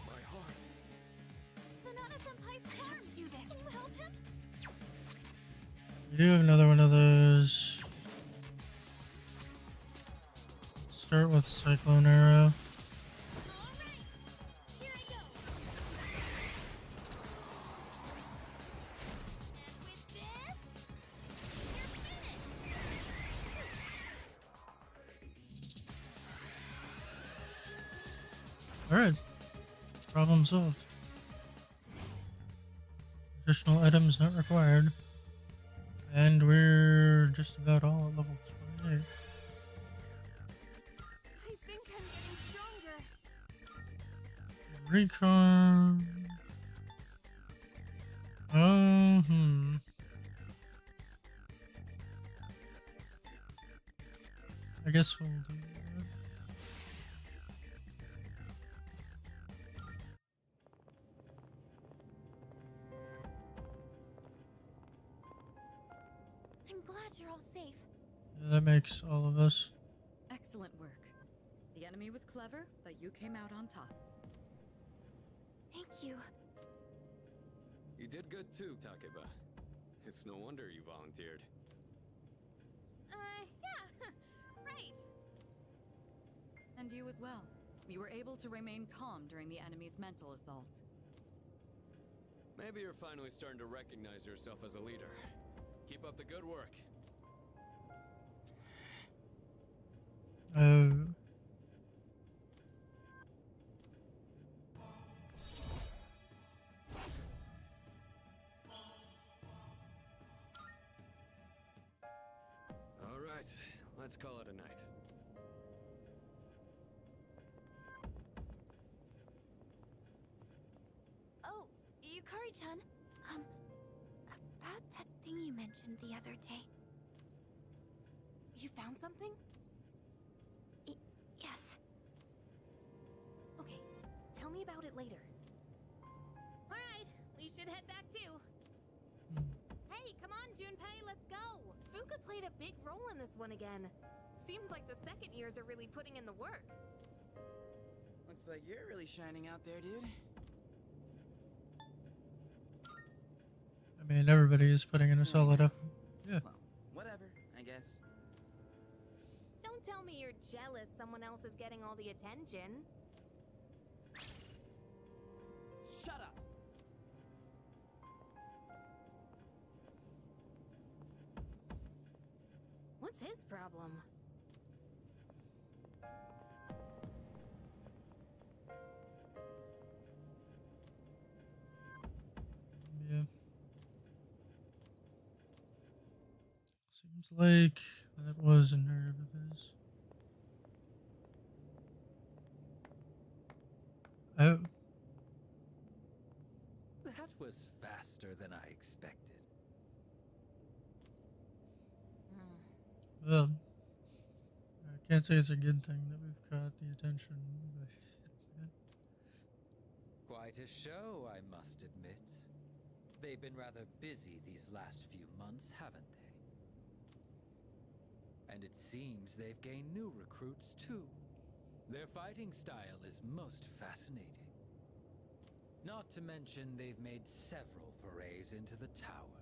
My heart. Sonata Senpai's charm. To do this. Can you help him? You do have another one of those. Start with Cyclone Arrow. Here I go. And with this, you're finished. Alright. Problem solved. Additional items not required. And we're just about all at level 28. I think I'm getting stronger. Recon. I guess we'll do that. I'm glad you're all safe. Yeah, that makes all of us. Excellent work. The enemy was clever, but you came out on top. Thank you. You did good too, Takeba. It's no wonder you volunteered. Yeah, right. And you as well. You were able to remain calm during the enemy's mental assault. Maybe you're finally starting to recognize yourself as a leader. Keep up the good work. right, let's call it a night. Oh, Yukari-chan. About that thing you mentioned the other day. You found something? Yes. Okay, tell me about it later. Alright, we should head back too. Hey, come on, Junpei, let's go! Fuka played a big role in this one again. Seems like the second years are really putting in the work. Looks like you're really shining out there, dude. I mean, everybody is putting in a solid effort. Yeah. Well, whatever, I guess. Don't tell me you're jealous someone else is getting all the attention. Shut up! What's his problem? Yeah. Seems like that was a nerve of his. Oh. That was faster than I expected. Well, I can't say it's a good thing that we've caught the attention of a hitman. Quite a show, I must admit. They've been rather busy these last few months, haven't they? And it seems they've gained new recruits too. Their fighting style is most fascinating. Not to mention they've made several forays into the tower.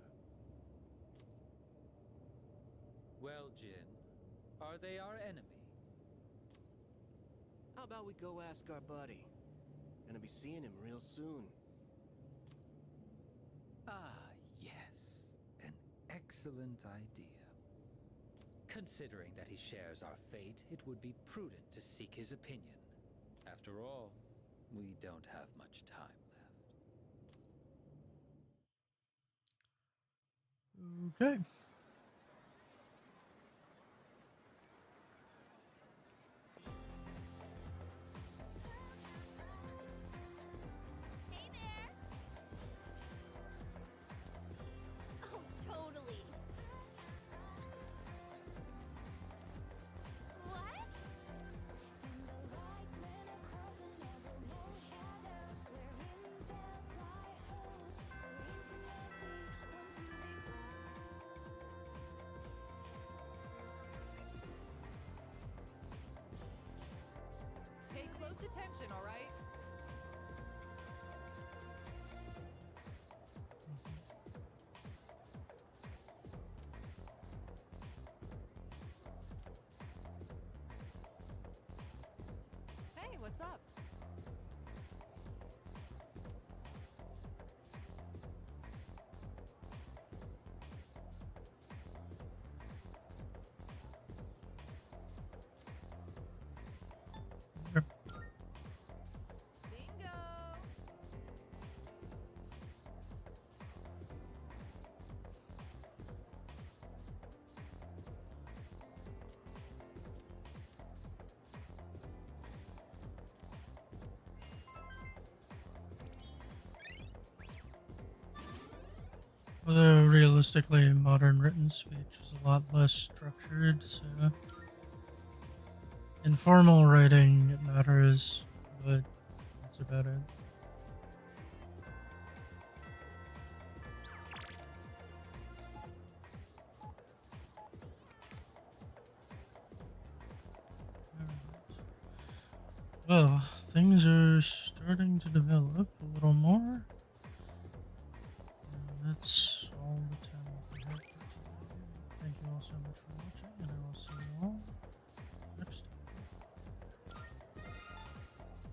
Well, Jin, are they our enemy? How about we go ask our buddy? Gonna be seeing him real soon. Ah, yes. An excellent idea. Considering that he shares our fate, it would be prudent to seek his opinion. After all, we don't have much time left. Okay. Hey there! Oh, totally. What? Pay close attention, all right? Hey, what's up? Although realistically, modern written speech is a lot less structured, so informal writing matters, but that's about it. Well, things are starting to develop a little more.